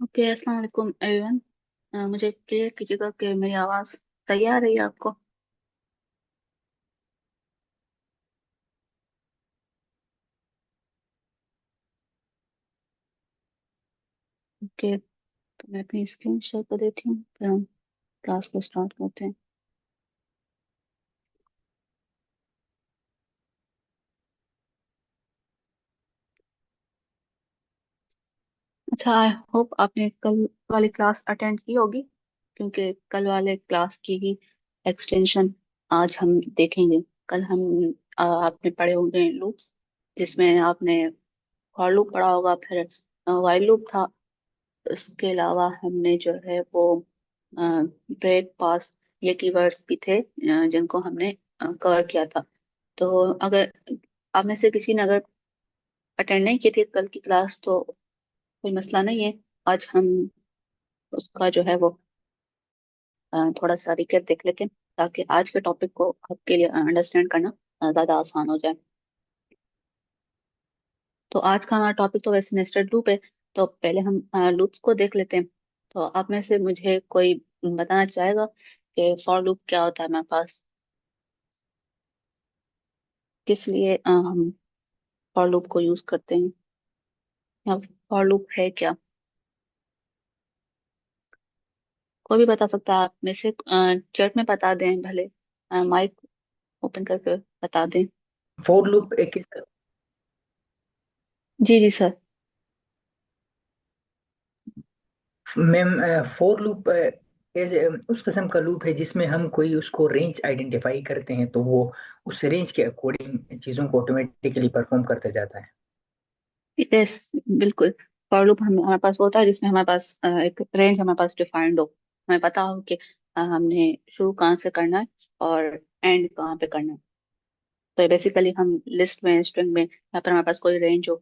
Okay, अस्सलाम वालेकुम everyone. मुझे क्लियर कीजिएगा कि मेरी आवाज़ सही आ रही है आपको। ओके, तो मैं अपनी स्क्रीन शेयर कर देती हूँ, फिर हम क्लास को स्टार्ट करते हैं। अच्छा, आई होप आपने कल वाली क्लास अटेंड की होगी, क्योंकि कल वाले क्लास की ही एक्सटेंशन आज हम देखेंगे। कल हम आपने पढ़े होंगे लूप्स, जिसमें आपने फॉर लूप पढ़ा होगा, फिर वाइल लूप था। इसके अलावा हमने जो है वो ब्रेक पास, ये कीवर्ड्स भी थे जिनको हमने कवर किया था। तो अगर आप में से किसी ने अगर अटेंड नहीं की थी कल की क्लास, तो कोई मसला नहीं है। आज हम उसका जो है वो थोड़ा सा रिकैप देख लेते हैं, ताकि आज के टॉपिक को आपके लिए अंडरस्टैंड करना ज़्यादा आसान हो जाए। तो आज का हमारा टॉपिक तो वैसे नेस्टेड लूप है। तो पहले हम लूप्स को देख लेते हैं। तो आप में से मुझे कोई बताना चाहेगा कि फॉर लूप क्या होता है हमारे पास, किस लिए हम फॉर लूप को यूज करते हैं, या फॉर लूप है क्या। कोई भी बता सकता है आप में से। चैट में बता दें भले, माइक ओपन करके बता दें। फोर लूप एक जी जी सर। मैम, फोर लूप उस किस्म का लूप है जिसमें हम कोई उसको रेंज आइडेंटिफाई करते हैं तो वो उस रेंज के अकॉर्डिंग चीज़ों को ऑटोमेटिकली परफॉर्म करते जाता है। यस, बिल्कुल। फॉर लूप हमारे पास होता है जिसमें हमारे पास एक रेंज हमारे पास डिफाइंड हो। हमें पता हो कि हमने शुरू कहाँ से करना है और एंड कहाँ पे करना है। तो बेसिकली हम लिस्ट में, स्ट्रिंग में, या फिर हमारे पास कोई रेंज हो,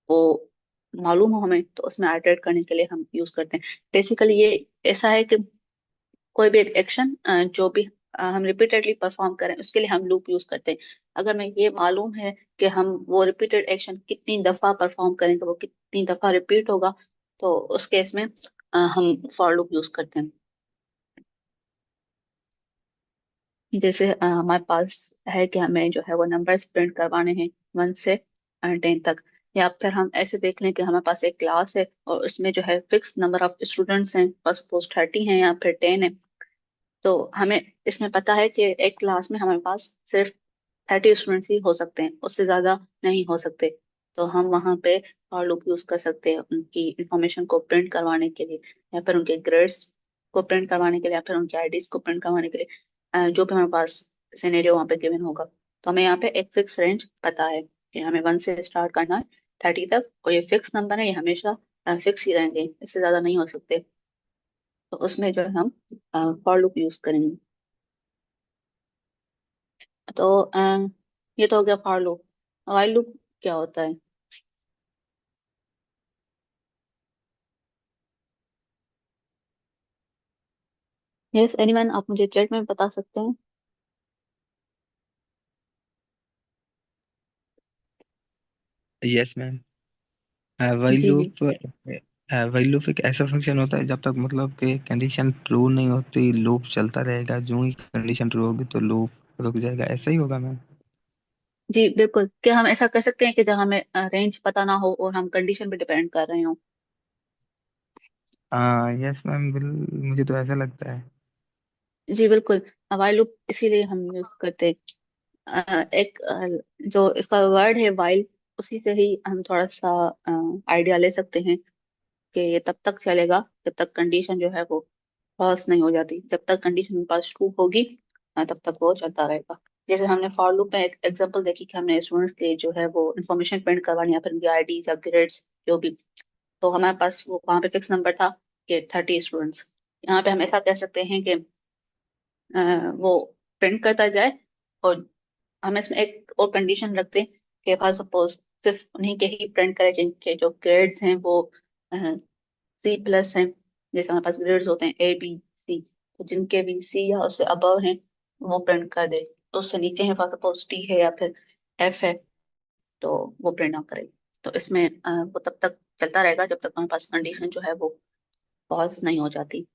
वो मालूम हो हमें, तो उसमें आइटरेट करने के लिए हम यूज करते हैं। बेसिकली ये ऐसा है कि कोई भी एक एक्शन जो भी हम रिपीटेडली परफॉर्म करें, उसके लिए हम लूप यूज करते हैं। अगर मैं ये मालूम है कि हम वो रिपीटेड एक्शन कितनी दफा परफॉर्म करेंगे, वो कितनी दफा रिपीट होगा, तो उस केस में हम फॉर लूप यूज करते हैं। जैसे हमारे पास है कि हमें जो है वो नंबर्स प्रिंट करवाने हैं 1 से 10 तक। या फिर हम ऐसे देख लें कि हमारे पास एक क्लास है और उसमें जो है फिक्स नंबर ऑफ स्टूडेंट्स हैं, सपोज 30 हैं या फिर 10 है। तो हमें इसमें पता है कि एक क्लास में हमारे पास सिर्फ 30 स्टूडेंट्स ही हो सकते हैं, उससे ज्यादा नहीं हो सकते। तो हम वहाँ पे फॉर लूप यूज कर सकते हैं उनकी इंफॉर्मेशन को प्रिंट करवाने के लिए, या फिर उनके ग्रेड्स को प्रिंट करवाने के लिए, या फिर उनके आईडीज को प्रिंट करवाने के लिए। जो भी हमारे पास सिनेरियो वहाँ पे गिवन होगा, तो हमें यहाँ पे एक फिक्स रेंज पता है कि हमें 1 से स्टार्ट करना है 30 तक, और ये फिक्स नंबर है, ये हमेशा फिक्स ही रहेंगे, इससे ज्यादा नहीं हो सकते। तो उसमें जो है हम फॉर लूप यूज करेंगे। तो ये तो हो गया फॉर लूप। व्हाइल लूप क्या होता है? यस एनीवन, आप मुझे चैट में बता सकते हैं। Yes ma'am. व्हाइल जी जी। लूप व्हाइल लूप एक ऐसा फंक्शन होता है जब तक मतलब कि कंडीशन ट्रू नहीं होती लूप चलता रहेगा, जो ही कंडीशन ट्रू होगी तो लूप रुक जाएगा। ऐसा ही होगा मैम। जी बिल्कुल, क्या हम ऐसा कर सकते हैं कि जहाँ हमें रेंज पता ना हो और हम कंडीशन पे डिपेंड कर रहे हो? हाँ यस मैम, बिल मुझे तो ऐसा लगता है। जी बिल्कुल। व्हाइल लूप इसीलिए हम यूज करते हैं। एक जो इसका वर्ड है वाइल, उसी से ही हम थोड़ा सा आइडिया ले सकते हैं कि ये तब तक चलेगा जब तक कंडीशन जो है वो फॉल्स नहीं हो जाती। जब तक कंडीशन पास ट्रू होगी, तब तक वो चलता रहेगा। जैसे हमने फॉर लूप में एक एग्जांपल देखी कि हमने स्टूडेंट्स के जो है वो इन्फॉर्मेशन प्रिंट करवानी, या फिर उनकी आईडी या ग्रेड्स जो भी। तो हमारे पास वो वहाँ पे फिक्स नंबर था कि 30 स्टूडेंट्स। यहाँ पे हम ऐसा कह सकते हैं कि वो प्रिंट करता जाए, और हम इसमें एक और कंडीशन रखते हैं कि फॉर सपोज सिर्फ उन्हीं के ही प्रिंट करे जिनके जो ग्रेड्स हैं वो C+ हैं। जैसे हमारे पास ग्रेड्स होते हैं A B C, तो जिनके भी C या उससे अबव हैं वो प्रिंट कर दे। तो उससे नीचे है फॉर सपोज T है या फिर F है, तो वो प्रिंट ना करे। तो इसमें वो तब तक चलता रहेगा जब तक हमारे पास कंडीशन जो है वो फॉल्स नहीं हो जाती,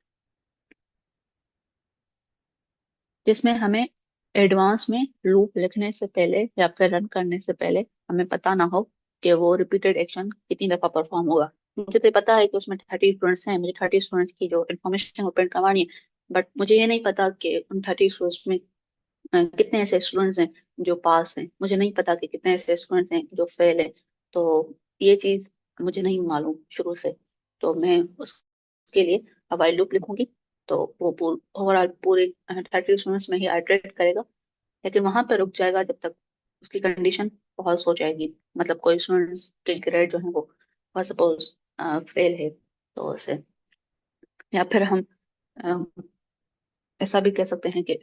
जिसमें हमें एडवांस में लूप लिखने से पहले या फिर रन करने से पहले हमें पता ना हो कि वो रिपीटेड एक्शन कितनी दफा परफॉर्म होगा। मुझे तो ये पता है कि उसमें 30 स्टूडेंट्स हैं, मुझे 30 स्टूडेंट्स की जो इन्फॉर्मेशन वो प्रिंट करवानी है, बट मुझे ये नहीं पता कि उन 30 स्टूडेंट्स में कितने ऐसे स्टूडेंट्स हैं जो पास हैं, मुझे नहीं पता कि कितने ऐसे स्टूडेंट्स हैं जो फेल हैं। तो ये चीज मुझे नहीं मालूम शुरू से, तो मैं उसके लिए व्हाइल लूप लिखूंगी। तो वो ओवरऑल पूरे 30 स्टूडेंट्स में ही आइटरेट करेगा, लेकिन वहां पे रुक जाएगा जब तक उसकी कंडीशन फॉल्स हो जाएगी, मतलब कोई स्टूडेंट्स के ग्रेड जो है वो सपोज फेल है तो उसे, या फिर हम अ, ऐसा भी कह सकते हैं कि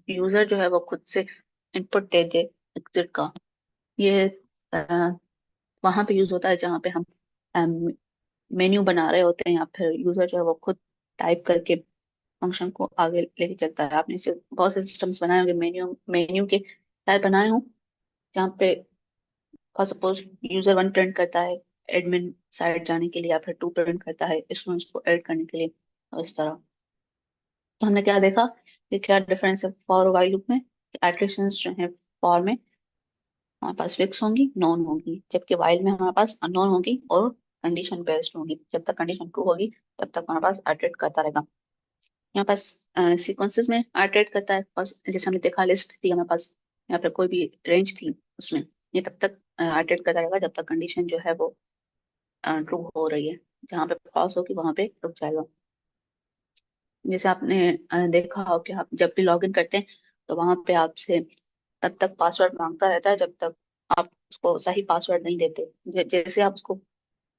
यूजर जो है वो खुद से इनपुट दे दे एग्जिट का। ये वहां पे यूज होता है जहाँ पे हम मेन्यू बना रहे होते हैं, या फिर यूजर जो है वो खुद टाइप करके फंक्शन को आगे लेके चलता है। आपने इसे बहुत से सिस्टम्स बनाए होंगे, मेन्यू मेन्यू के टाइप बनाए हो, जहाँ पे for suppose user one print करता है एडमिन साइड जाने के लिए, या फिर टू प्रिंट करता है स्टूडेंट्स को ऐड करने के लिए, और इस तरह। तो हमने क्या देखा कि क्या डिफरेंस है फॉर वाइल लूप में, इटरेशंस जो है फॉर में हमारे पास फिक्स होंगी, नॉन होंगी, जबकि वाइल में हमारे पास अननोन होंगी और कंडीशन बेस्ड होंगी। जब तक कंडीशन ट्रू होगी तब तक हमारे पास आइटरेट करता रहेगा। यहाँ पास सीक्वेंसेस में आइटरेट करता है, और जैसे हमने देखा लिस्ट थी हमारे पास, या फिर कोई भी रेंज थी उसमें, ये तब तक आइटरेट करता रहेगा जब तक कंडीशन जो है वो ट्रू हो रही है। जहाँ पे फॉल्स होगी वहां पे रुक जाएगा। जैसे आपने देखा हो कि आप जब भी लॉगिन करते हैं तो वहां पे आपसे तब तक पासवर्ड मांगता रहता है जब तक आप उसको सही पासवर्ड नहीं देते। जैसे आप उसको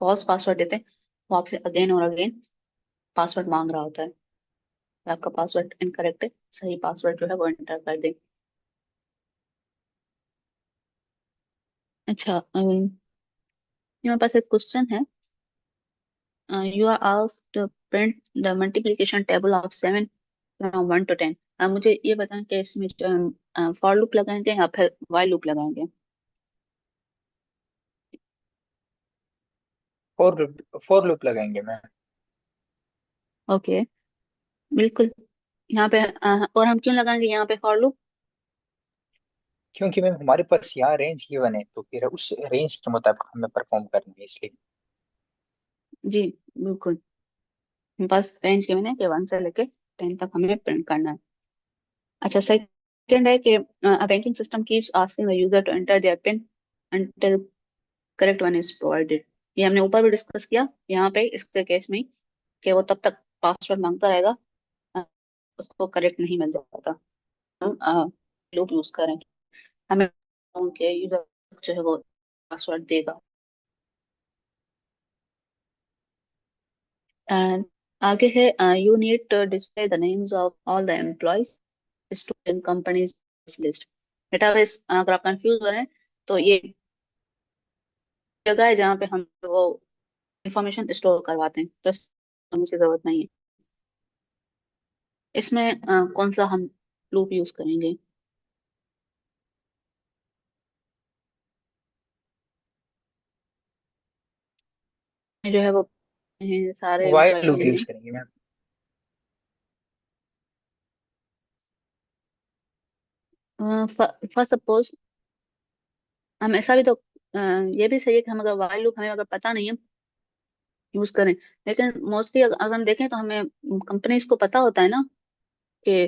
फॉल्स पासवर्ड देते हैं, वो आपसे अगेन और अगेन पासवर्ड मांग रहा होता है कि आपका पासवर्ड इनकरेक्ट है, सही पासवर्ड जो है वो एंटर कर दें। अच्छा, ये मेरे पास एक क्वेश्चन है। You are asked to print the multiplication table of 7 from 1 to 10। मुझे ये बताएं कि इसमें जो हम फॉर लूप लगाएंगे या फिर वाइल लूप लगाएंगे। फोर लूप लगाएंगे मैम। ओके, बिल्कुल। यहाँ पे और हम क्यों लगाएंगे यहाँ पे फॉर लूप? क्योंकि मैम हमारे पास यहाँ रेंज गिवन है, तो फिर उस रेंज के मुताबिक हमें परफॉर्म करना है, इसलिए। जी बिल्कुल, हमारे पास रेंज गिवन है कि 1 से लेके 10 तक हमें प्रिंट करना है। अच्छा, सेकंड है कि banking system keeps asking the user to enter their pin until correct one is provided. ये हमने ऊपर भी डिस्कस किया यहाँ पे इसके केस में, कि वो तब तक पासवर्ड मांगता रहेगा अ, उसको करेक्ट नहीं मिल जाता। हम लूप यूज करें, हमें उनके यूजर जो है वो पासवर्ड देगा। एंड आगे है you need to display the names of all the employees stored in companies list. Database अगर आप कंफ्यूज हो रहे हैं तो ये जगह है जहाँ पे हम वो इंफॉर्मेशन स्टोर करवाते हैं, तो इसमें मुझे जरूरत नहीं है। इसमें कौन सा हम लूप यूज करेंगे? जो है वो सारे वाइल एम्प्लॉयज लूप के यूज नेम। करेंगे मैम। फर्स्ट सपोज हम ऐसा भी तो ये भी सही है कि हम अगर वाइल लूप हमें अगर पता नहीं है यूज करें, लेकिन मोस्टली अगर हम देखें तो हमें कंपनीज को पता होता है ना कि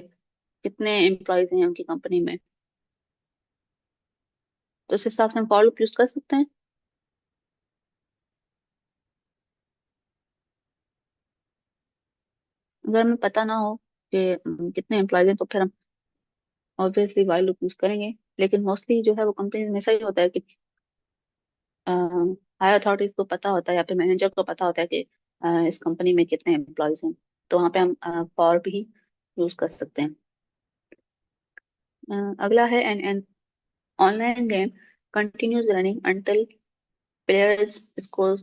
कितने एम्प्लॉयज हैं उनकी कंपनी में, तो उस हिसाब से हम फॉर लूप यूज कर सकते हैं। अगर हमें पता ना हो कि कितने एम्प्लॉयज हैं तो फिर हम ऑब्वियसली वाइल लूप यूज करेंगे। लेकिन मोस्टली जो है वो कंपनीज में ऐसा ही होता है कि हायर अथॉरिटीज को पता होता है या फिर मैनेजर को पता होता है कि इस कंपनी में कितने एम्प्लॉयज हैं, तो वहाँ पे हम फॉर भी यूज कर सकते हैं। अगला है an online game continues running until players score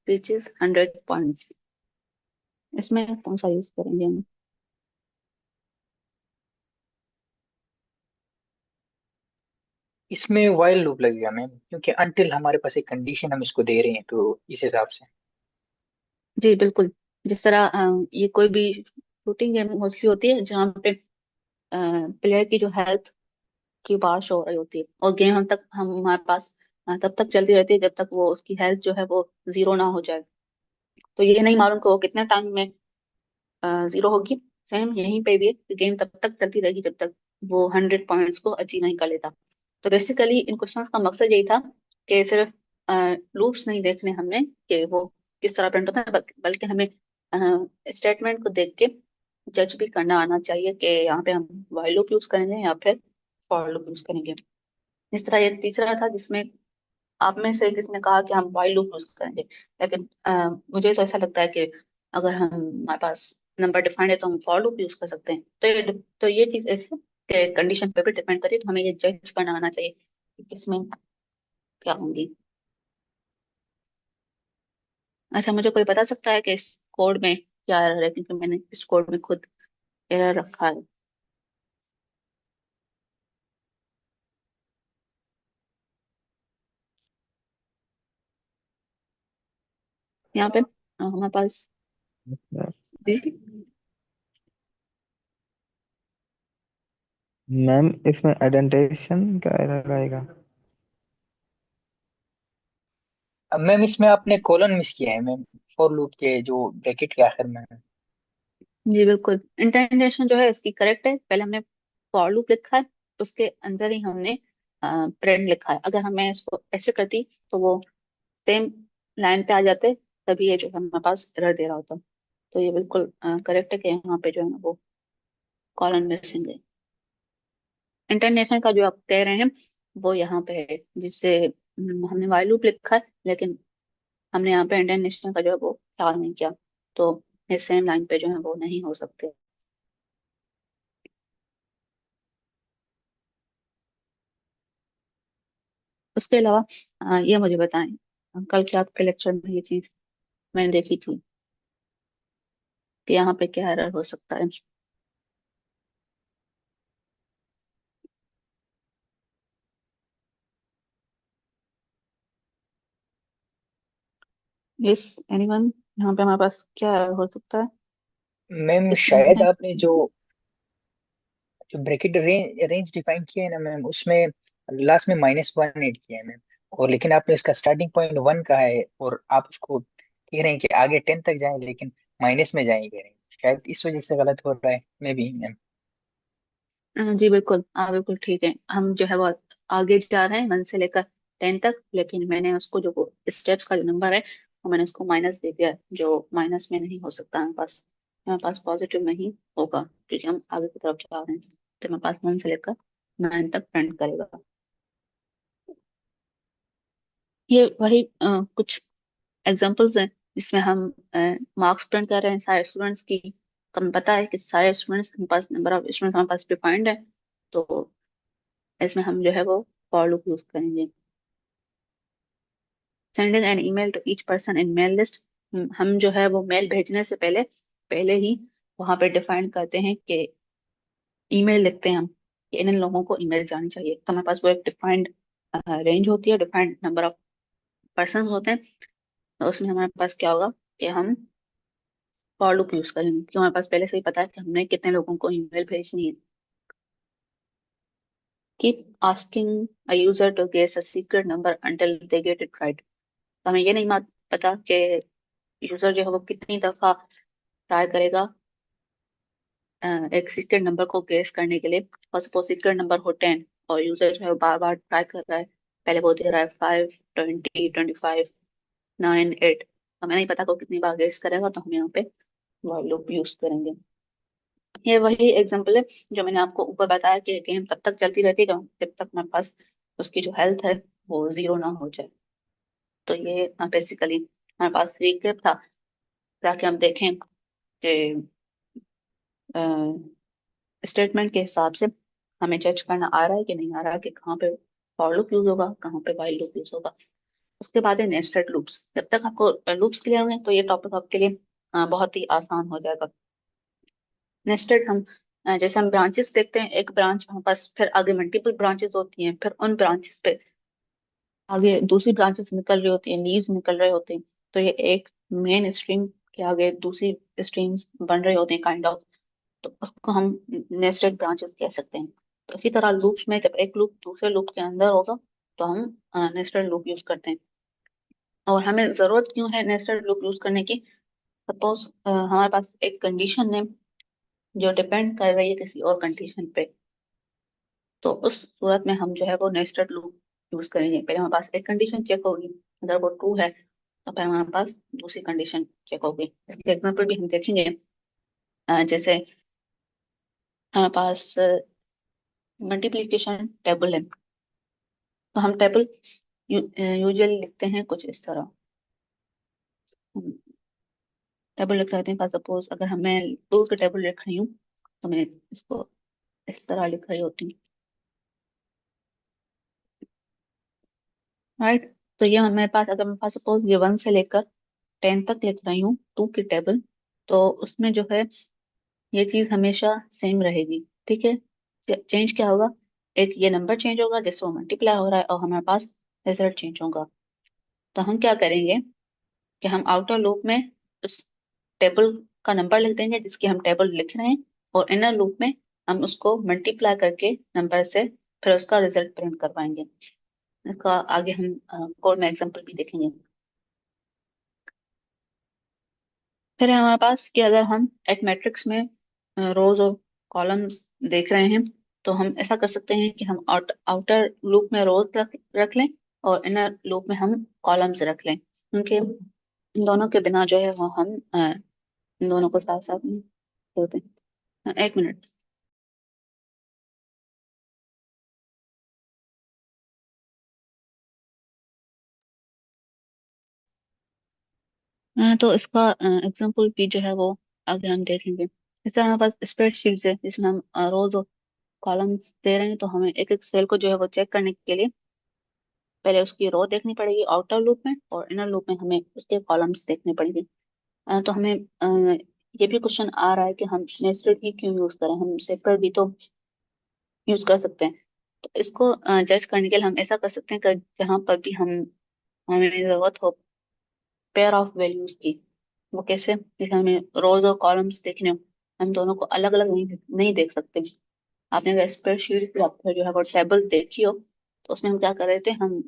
reaches 100 points. इसमें कौन सा यूज करेंगे हम? इसमें वाइल लूप लगेगा मैम, क्योंकि अनटिल हमारे पास एक कंडीशन हम इसको दे रहे हैं, तो इस हिसाब से। जी बिल्कुल। जिस तरह ये कोई भी शूटिंग गेम मोस्टली होती है जहाँ पे प्लेयर की जो हेल्थ की बार शो हो रही होती है, और गेम हम तक हम हमारे पास तब तक चलती रहती है जब तक वो उसकी हेल्थ जो है वो जीरो ना हो जाए। तो ये नहीं मालूम कि वो कितने टाइम में जीरो होगी। सेम यहीं पे भी है, गेम तब तक चलती रहेगी जब तक वो 100 पॉइंट्स को अचीव नहीं कर लेता। तो बेसिकली इन क्वेश्चंस का मकसद यही था कि सिर्फ लूप्स नहीं देखने हमने कि वो किस तरह प्रिंट होता है, बल्कि हमें स्टेटमेंट को देख के जज भी करना आना चाहिए कि यहाँ पे हम व्हाइल लूप यूज करेंगे या फिर फॉर लूप यूज करेंगे। इस तरह ये तीसरा था जिसमें आप में से किसने कहा कि हम व्हाइल लूप यूज करेंगे, लेकिन मुझे तो ऐसा लगता है कि अगर हम हमारे पास नंबर डिफाइंड है तो हम फॉर लूप यूज कर सकते हैं। तो ये चीज ऐसे कि कंडीशन पे भी डिपेंड करती है, तो हमें ये जज करना आना चाहिए कि किसमें क्या होंगी। अच्छा, मुझे कोई बता सकता है कि इस कोड में क्या एरर है, क्योंकि मैंने इस कोड में खुद एरर रखा है। यहाँ पे हमारे पास जी। मैम इसमें आइडेंटिफिकेशन का एरर आएगा। अब मैम इसमें आपने कॉलन मिस किया है मैम, फॉर लूप के जो ब्रैकेट के आखिर में है। जी बिल्कुल, इंटेंशन जो है इसकी करेक्ट है। पहले हमने फॉर लूप लिखा है, उसके अंदर ही हमने प्रिंट लिखा है। अगर हमें इसको ऐसे करती तो वो सेम लाइन पे आ जाते, तभी ये जो है हमारे पास एरर दे रहा होता। तो ये बिल्कुल करेक्ट है कि यहाँ पे जो है ना वो कॉलन मिसिंग है। इंटरनेशनल का जो आप कह रहे हैं वो यहाँ पे है, जिससे हमने वाइल लूप लिखा है लेकिन हमने यहाँ पे इंटरनेशनल का जो है वो ख्याल नहीं किया, तो इस सेम लाइन पे जो है वो नहीं हो सकते। उसके अलावा ये मुझे बताएं, कल के आपके लेक्चर में ये चीज मैंने देखी थी कि यहाँ पे क्या एरर हो सकता है। यस एनीवन, यहाँ पे हमारे पास क्या एरर हो सकता है मैम इसमें शायद है। आपने जो जो ब्रैकेट रेंज डिफाइन किया है ना मैम, उसमें लास्ट में -1 ऐड किया है मैम। और लेकिन आपने उसका स्टार्टिंग पॉइंट 1 कहा है, और आप उसको कह रहे हैं कि आगे 10 तक जाएं, लेकिन माइनस में जाएं कह रहे हैं। शायद इस वजह से गलत हो रहा है मे भी मैम। जी बिल्कुल, बिल्कुल ठीक है। हम जो है वो आगे जा रहे हैं 1 से लेकर 10 तक, लेकिन मैंने उसको जो स्टेप्स का जो नंबर है वो मैंने उसको माइनस दे दिया है, जो माइनस में नहीं हो सकता हमारे पास पॉजिटिव में ही होगा, क्योंकि हम आगे की तरफ जा रहे हैं। तो हमारे पास 1 से लेकर 9 तक प्रिंट करेगा। ये वही कुछ एग्जांपल्स हैं जिसमें हम मार्क्स प्रिंट कर रहे हैं सारे स्टूडेंट्स की। तो हमें पता है कि सारे स्टूडेंट्स के पास नंबर ऑफ स्टूडेंट्स हमारे पास डिफाइंड है, तो इसमें हम जो है वो फॉर लूप यूज करेंगे। Sending an email to each person in mail list, हम जो है वो मेल भेजने से पहले पहले ही वहां पे डिफाइन करते हैं कि ईमेल लिखते हैं हम कि इन इन लोगों को ईमेल जानी चाहिए। तो हमारे पास वो एक डिफाइंड रेंज होती है, डिफाइंड नंबर ऑफ पर्सन होते हैं। तो उसमें हमारे पास क्या होगा कि हम फॉर लूप यूज करेंगे, क्योंकि हमारे पास पहले से ही पता है कि हमने कितने लोगों को ईमेल भेजनी है। Keep asking a user to guess a secret number until they get it right. तो हमें ये नहीं पता कि यूजर जो है वो कितनी दफा ट्राई करेगा एक सीक्रेट नंबर को गेस करने के लिए। और सपोज सीक्रेट नंबर हो 10 और यूजर जो है बार बार ट्राई कर रहा है, पहले वो दे रहा है 5, 20, 25, 9, 8। हमें नहीं पता वो कितनी बार गेस करेगा, तो हम यहाँ पे while लूप यूज करेंगे। ये वही एग्जांपल है जो मैंने आपको ऊपर बताया कि गेम तब तक चलती रहती है जब तक हमारे पास उसकी जो हेल्थ है वो जीरो ना हो जाए। तो ये बेसिकली हमारे पास रिकेप था, ताकि हम देखें कि स्टेटमेंट के हिसाब से हमें जज करना आ रहा है कि नहीं आ रहा है कि कहाँ पे फॉर लूप यूज होगा, कहाँ पे वाइल लूप यूज होगा। उसके बाद है नेस्टेड लूप्स। जब तक आपको लूप्स क्लियर होंगे तो ये टॉपिक आपके लिए बहुत ही आसान हो जाएगा। नेस्टेड हम जैसे हम ब्रांचेस देखते हैं, एक ब्रांच हमारे पास, फिर आगे मल्टीपल ब्रांचेस होती हैं, फिर उन ब्रांचेस पे आगे दूसरी ब्रांचेस निकल रही होती हैं, लीव्स निकल रहे होते हैं। तो ये एक मेन स्ट्रीम के आगे दूसरी स्ट्रीम्स बन रहे होते हैं काइंड ऑफ। तो उसको हम नेस्टेड ब्रांचेस कह सकते हैं। तो इसी तरह लूप्स में जब एक लूप दूसरे लूप के अंदर होगा तो हम नेस्टेड लूप यूज करते हैं। और हमें जरूरत क्यों है नेस्टेड लूप यूज करने की? सपोज हमारे पास एक कंडीशन है जो डिपेंड कर रही है किसी और कंडीशन पे। तो उस सूरत में हम जो है वो नेस्टेड लूप यूज करेंगे। पहले हमारे पास एक कंडीशन चेक होगी, अगर वो ट्रू है तो फिर हमारे पास दूसरी कंडीशन चेक होगी। इसके एग्जाम्पल भी हम देखेंगे। जैसे हमारे पास मल्टीप्लिकेशन टेबल है, तो हम टेबल यूजुअली लिखते हैं कुछ इस तरह। टेबल लिख रहे हैं, सपोज अगर मैं टू के टेबल लिख रही हूँ तो मैं इसको इस तरह लिख रही होती हूँ, राइट। तो ये मेरे पास, अगर मेरे पास सपोज ये 1 से लेकर 10 तक लिख रही हूँ टू की टेबल, तो उसमें जो है ये चीज हमेशा सेम रहेगी, ठीक है। चेंज क्या होगा? एक ये नंबर चेंज होगा जिससे वो मल्टीप्लाई हो रहा है, और हमारे पास रिजल्ट चेंज होगा। तो हम क्या करेंगे कि हम आउटर लूप में उस टेबल का नंबर लिख देंगे जिसकी हम टेबल लिख रहे हैं, और इनर लूप में हम उसको मल्टीप्लाई करके नंबर से फिर उसका रिजल्ट प्रिंट करवाएंगे। इसका आगे हम कोड में एग्जांपल भी देखेंगे। फिर है हमारे पास कि अगर हम एक मैट्रिक्स में रोज और कॉलम्स देख रहे हैं, तो हम ऐसा कर सकते हैं कि हम आउटर लूप में रोज रख लें, और इनर लूप में हम कॉलम्स रख लें। उनके इन दोनों के बिना जो है वो हम इन दोनों को साथ साथ में होते हैं। एक मिनट। तो इसका एग्जांपल भी जो है वो आगे हम देखेंगे। जैसे हमारे पास स्प्रेडशीट है जिसमें हम रोज और कॉलम्स दे रहे हैं, तो हमें एक एक सेल को जो है वो चेक करने के लिए पहले उसकी रो देखनी पड़ेगी आउटर लूप में, और इनर लूप में हमें उसके कॉलम्स देखने पड़ेंगे। तो हमें ये भी क्वेश्चन आ रहा है कि हम नेस्टेड ही क्यों यूज करें, हम सेपरेट भी तो यूज कर सकते हैं। तो इसको जज करने के लिए हम ऐसा कर सकते हैं कि जहाँ पर भी हम हमें जरूरत हो पेयर ऑफ वैल्यूज की, वो कैसे? जैसे हमें रोज और कॉलम्स देखने हो, हम दोनों को अलग अलग नहीं देख सकते। आपने अगर स्प्रेडशीट या फिर जो है वो टेबल देखी हो, तो उसमें हम क्या कर रहे थे, हम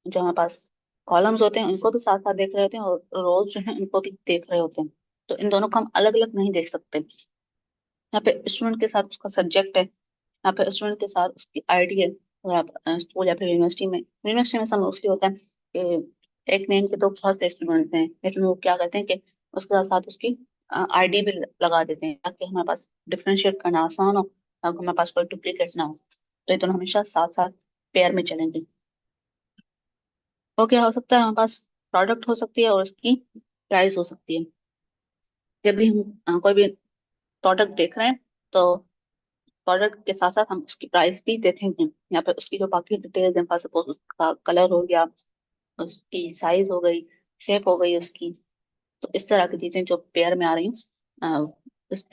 जो हमारे पास कॉलम्स होते हैं उनको भी साथ साथ देख रहे होते हैं, और रोज जो है उनको भी देख रहे होते हैं। तो इन दोनों को हम अलग अलग नहीं देख सकते। यहाँ पे स्टूडेंट के साथ उसका सब्जेक्ट है, यहाँ पे स्टूडेंट के साथ उसकी आईडी है। और आप स्कूल या फिर यूनिवर्सिटी में सब मोस्टली होता है कि एक नेम के तो बहुत से स्टूडेंट्स हैं, लेकिन वो क्या करते हैं कि उसके साथ साथ उसकी आईडी भी लगा देते हैं ताकि हमारे पास डिफ्रेंशिएट करना आसान हो, ताकि हमारे पास कोई डुप्लीकेट ना हो। तो ये दोनों हमेशा साथ साथ पेयर में चलेंगे। तो क्या हो सकता है, हमारे पास प्रोडक्ट हो सकती है और उसकी प्राइस हो सकती है। जब भी हम कोई भी प्रोडक्ट देख रहे हैं, तो प्रोडक्ट के साथ साथ हम उसकी प्राइस भी देखेंगे। यहाँ पर उसकी जो बाकी डिटेल्स हैं, सपोज उसका कलर हो गया, उसकी साइज हो गई, शेप हो गई उसकी। तो इस तरह की चीजें जो पेयर में आ रही हैं,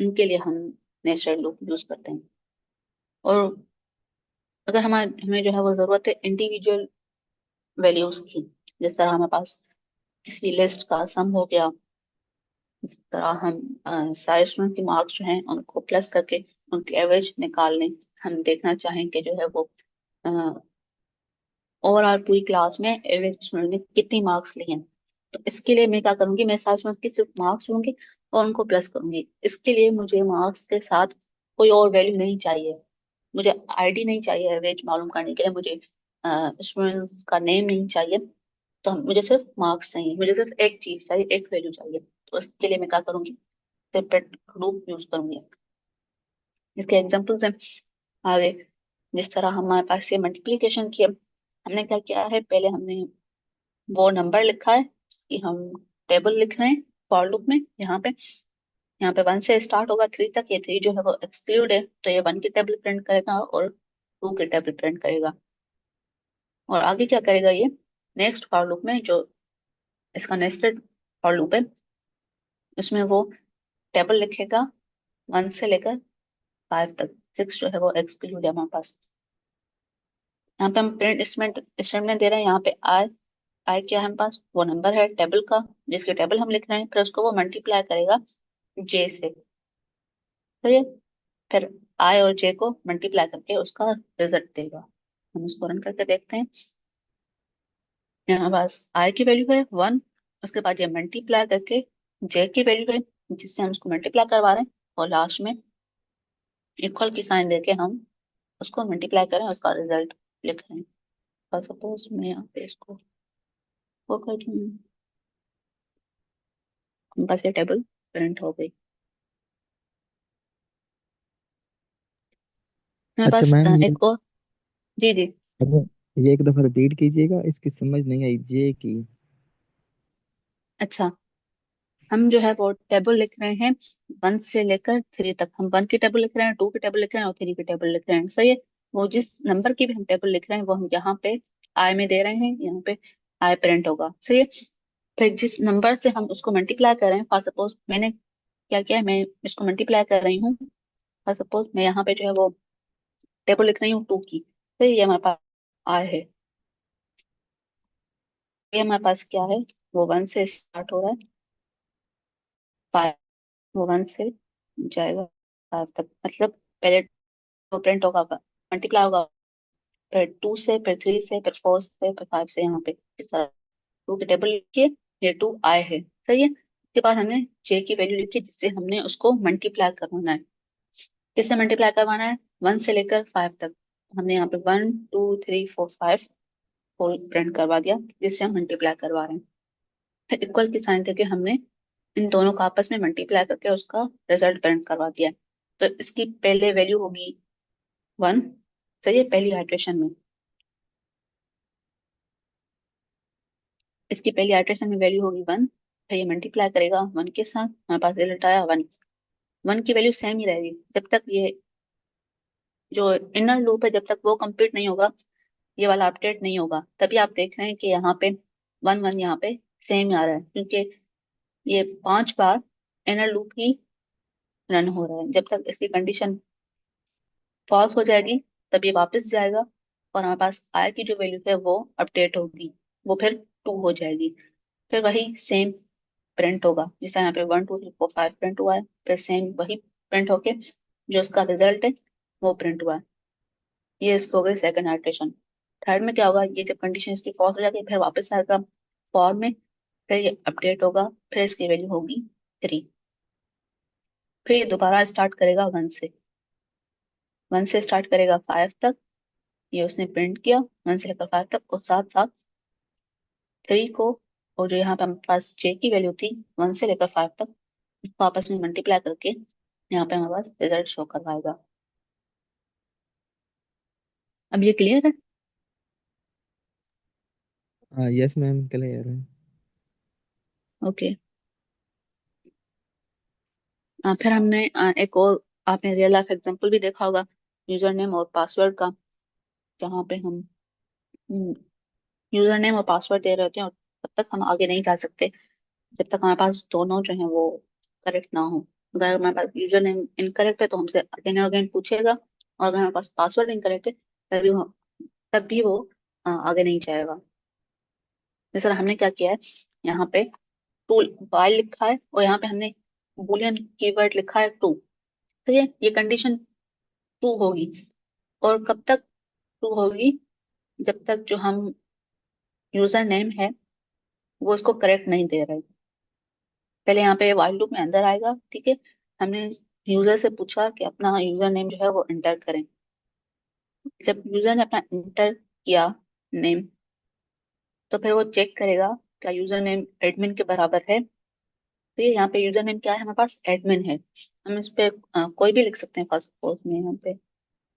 उनके लिए हम नेचुरल लुक यूज करते हैं। और अगर हमारे हमें जो है वो जरूरत है इंडिविजुअल वैल्यूज की, जिस तरह हमारे पास किसी लिस्ट का सम हो गया, इस तरह हम सारे स्टूडेंट के मार्क्स जो हैं उनको प्लस करके उनकी एवरेज निकाल लें। हम देखना चाहें कि जो है वो ओवरऑल पूरी क्लास में एवरेज स्टूडेंट ने कितनी मार्क्स लिए हैं। तो इसके लिए मैं क्या करूंगी, मैं सारे स्टूडेंट के सिर्फ मार्क्स लूंगी और उनको प्लस करूंगी। इसके लिए मुझे मार्क्स के साथ कोई और वैल्यू नहीं चाहिए, मुझे आईडी नहीं चाहिए एवरेज मालूम करने के लिए, मुझे स्टूडेंट का नेम नहीं चाहिए। तो मुझे सिर्फ मार्क्स चाहिए, मुझे सिर्फ एक चीज चाहिए, एक वैल्यू चाहिए। तो इसके लिए मैं क्या करूंगी, सेपरेट ग्रुप यूज करूंगी। इसके एग्जांपल्स हैं आगे। जिस तरह हमारे पास ये मल्टीप्लिकेशन की है, हमने क्या किया है, पहले हमने वो नंबर लिखा है कि हम टेबल लिख रहे हैं फॉर लूप में। यहाँ पे 1 से स्टार्ट होगा 3 तक, ये 3 जो है वो एक्सक्लूड है, तो ये 1 की टेबल प्रिंट करेगा और 2 की टेबल प्रिंट करेगा। और आगे क्या करेगा ये, नेक्स्ट फॉर लूप में जो इसका नेस्टेड फॉर लूप है, उसमें वो टेबल लिखेगा 1 से लेकर 5 तक, 6 जो है वो एक्सक्लूड है हमारे पास। यहाँ पे हम प्रिंट स्टेटमेंट दे रहे हैं, यहाँ पे आई क्या है हमारे पास, वो नंबर है टेबल का, जिसके टेबल हम लिख रहे हैं, फिर उसको वो मल्टीप्लाई करेगा जे से। तो ये फिर आई और जे को मल्टीप्लाई करके उसका रिजल्ट देगा। हम इसको रन करके देखते हैं। यहाँ पास आई की वैल्यू है 1, उसके बाद ये मल्टीप्लाई करके जे की वैल्यू है, जिससे हम उसको मल्टीप्लाई करवा रहे हैं, और लास्ट में इक्वल की साइन देके हम उसको मल्टीप्लाई करें, उसका रिजल्ट लिख रहे हैं। और सपोज मैं यहाँ पे इसको वो कर दूँ, बस ये टेबल प्रिंट हो गई मेरे अच्छा पास। मैम, ये एक और, जी जी। अच्छा, ये एक दफा रिपीट कीजिएगा, इसकी समझ नहीं आई जे की। अच्छा, हम जो है वो टेबल लिख रहे हैं 1 से लेकर 3 तक। हम 1 की टेबल लिख रहे हैं, 2 की टेबल लिख रहे हैं और 3 की टेबल लिख रहे हैं, सही है। वो जिस नंबर की भी हम टेबल लिख रहे हैं वो हम यहाँ पे आई में दे रहे हैं, यहाँ पे आई प्रिंट होगा, सही है। फिर जिस नंबर से हम उसको मल्टीप्लाई कर रहे हैं, फॉर सपोज मैंने क्या किया है, मैं इसको मल्टीप्लाई कर रही हूँ, फॉर सपोज मैं यहाँ पे जो है वो टेबल लिख रही हूँ 2 की, तो ये हमारे पास आई है। ये हमारे पास क्या है, वो 1 से स्टार्ट हो रहा है, 5, वो 1 से जाएगा 5 तक, मतलब पहले तो प्रिंट होगा, मल्टीप्लाई होगा, फिर 2 से, फिर 3 से, फिर 4 से, फिर 5 से, यहाँ पे इस तरह 2 की टेबल लिखिए, ये 2 आए हैं, सही है। उसके बाद हमने जे की वैल्यू लिखी, जिससे हमने उसको मल्टीप्लाई करवाना है। किससे मल्टीप्लाई करवाना है, 1 से लेकर 5 तक। हमने यहाँ पे 1 2 3 4 5 होल प्रिंट करवा दिया, जिससे हम मल्टीप्लाई करवा रहे हैं। फिर इक्वल की साइन देके हमने इन दोनों का आपस में मल्टीप्लाई करके उसका रिजल्ट प्रिंट करवा दिया है। तो इसकी पहले वैल्यू होगी 1, सही है, पहली आइट्रेशन में। इसकी पहली आइट्रेशन में वैल्यू होगी 1, फिर ये मल्टीप्लाई करेगा 1 के साथ, हमारे पास रिजल्ट आया 1। 1 की वैल्यू सेम ही रहेगी जब तक ये जो इनर लूप है, जब तक वो कंप्लीट नहीं होगा, ये वाला अपडेट नहीं होगा, तभी आप देख रहे हैं कि यहाँ पे 1 1 यहाँ पे सेम आ रहा है, क्योंकि ये 5 बार इनर लूप ही रन हो रहा है। जब तक इसकी कंडीशन फॉल्स हो जाएगी, तब ये वापस जाएगा, और हमारे पास आई की जो वैल्यू है वो अपडेट होगी, वो फिर 2 हो जाएगी। फिर वही सेम प्रिंट होगा, जैसे यहाँ पे 1 2 3 4 5 प्रिंट हुआ है, फिर सेम वही प्रिंट होके जो उसका रिजल्ट है वो प्रिंट हुआ है। ये इसको हो गई सेकंड आइट्रेशन। थर्ड में क्या होगा, ये जब कंडीशन इसकी फॉल्स हो जाएगी, फिर वापस आएगा फॉर में, फिर ये अपडेट होगा, फिर इसकी वैल्यू होगी 3। फिर ये दोबारा स्टार्ट करेगा 1 से, 1 से स्टार्ट करेगा 5 तक, ये उसने प्रिंट किया 1 से लेकर 5 तक, और साथ साथ 3 को, और जो यहाँ पे हमारे पास जे की वैल्यू थी 1 से लेकर 5 तक, इसको आपस में मल्टीप्लाई करके यहाँ पे हमारे पास रिजल्ट शो करवाएगा। अब ये क्लियर है। हाँ यस मैम, क्लियर है। ओके। फिर हमने एक और, आपने रियल लाइफ एग्जांपल भी देखा होगा, यूजर नेम और पासवर्ड का, जहाँ पे हम यूजर नेम और पासवर्ड दे रहे होते हैं, और तब तक हम आगे नहीं जा सकते जब तक हमारे पास दोनों जो है वो करेक्ट ना हो। अगर हमारे पास यूजर नेम इनकरेक्ट है तो हमसे अगेन और अगेन पूछेगा, और अगर हमारे पास पासवर्ड इनकरेक्ट है तब भी वो आगे नहीं जाएगा। जैसे हमने क्या किया है, यहाँ पे टूल वाइल लिखा है, और यहाँ पे हमने बुलियन कीवर्ड लिखा है ट्रू, तो ये कंडीशन ट्रू होगी। और कब तक ट्रू होगी, जब तक जो हम यूजर नेम है वो उसको करेक्ट नहीं दे रहे। पहले यहाँ पे वाइल लूप में अंदर आएगा, ठीक है, हमने यूजर से पूछा कि अपना यूजर नेम जो है वो एंटर करें। जब यूजर ने अपना एंटर किया नेम, तो फिर वो चेक करेगा क्या यूजर नेम एडमिन के बराबर है। तो ये यहाँ पे यूजर नेम क्या है, हमारे पास एडमिन है। हम इस पे कोई भी लिख सकते हैं, फर्स्ट सपोज में यहाँ पे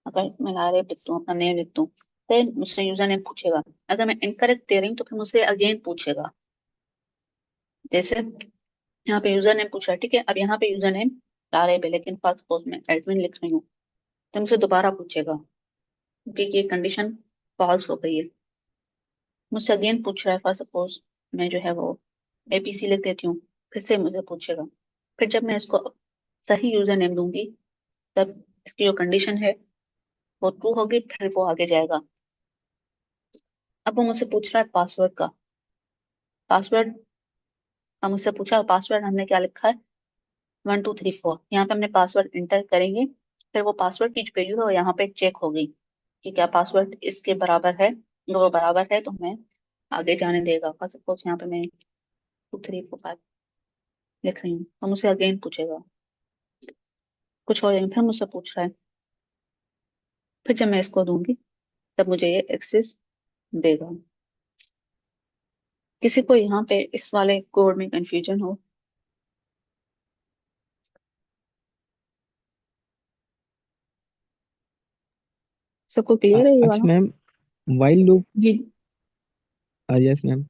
अगर मैं लारे लिख दूँ, अपना नेम लिख दूँ, तो मुझसे यूजर नेम पूछेगा। अगर मैं इनकरेक्ट दे रही हूँ तो फिर मुझसे अगेन पूछेगा। जैसे यहाँ पे यूजर नेम पूछ रहा है, ठीक है, अब यहाँ पे यूजर नेम ला रहे पे, लेकिन फर्स्ट सपोज में एडमिन लिख रही हूँ, तो मुझसे दोबारा पूछेगा, क्योंकि ये कंडीशन फॉल्स हो गई है। मुझसे अगेन पूछ रहा है, फर्स्ट सपोज मैं जो है वो एपीसी लिख देती हूँ, फिर से मुझे पूछेगा। फिर जब मैं इसको सही यूजर नेम दूंगी, तब इसकी जो कंडीशन है वो ट्रू होगी, फिर वो आगे जाएगा। अब वो मुझसे पूछ रहा है पासवर्ड का। पासवर्ड हम मुझसे पूछा, पासवर्ड हमने क्या लिखा है, 1234। यहाँ पे हमने पासवर्ड इंटर करेंगे, फिर वो पासवर्ड की जो वैल्यू है वो यहाँ पे चेक होगी कि क्या पासवर्ड इसके बराबर है। अगर वो बराबर है तो हमें आगे जाने देगा। फॉर सपोज यहाँ पे मैं 2345 लिख रही हूँ, तो मुझसे अगेन पूछेगा कुछ और, फिर मुझसे पूछ रहा है। फिर जब मैं इसको दूंगी तब मुझे ये एक्सेस देगा। किसी को यहाँ पे इस वाले कोड में कंफ्यूजन हो? सबको क्लियर है ये अच्छा वाला? Ma'am, while loop. जी यस मैम।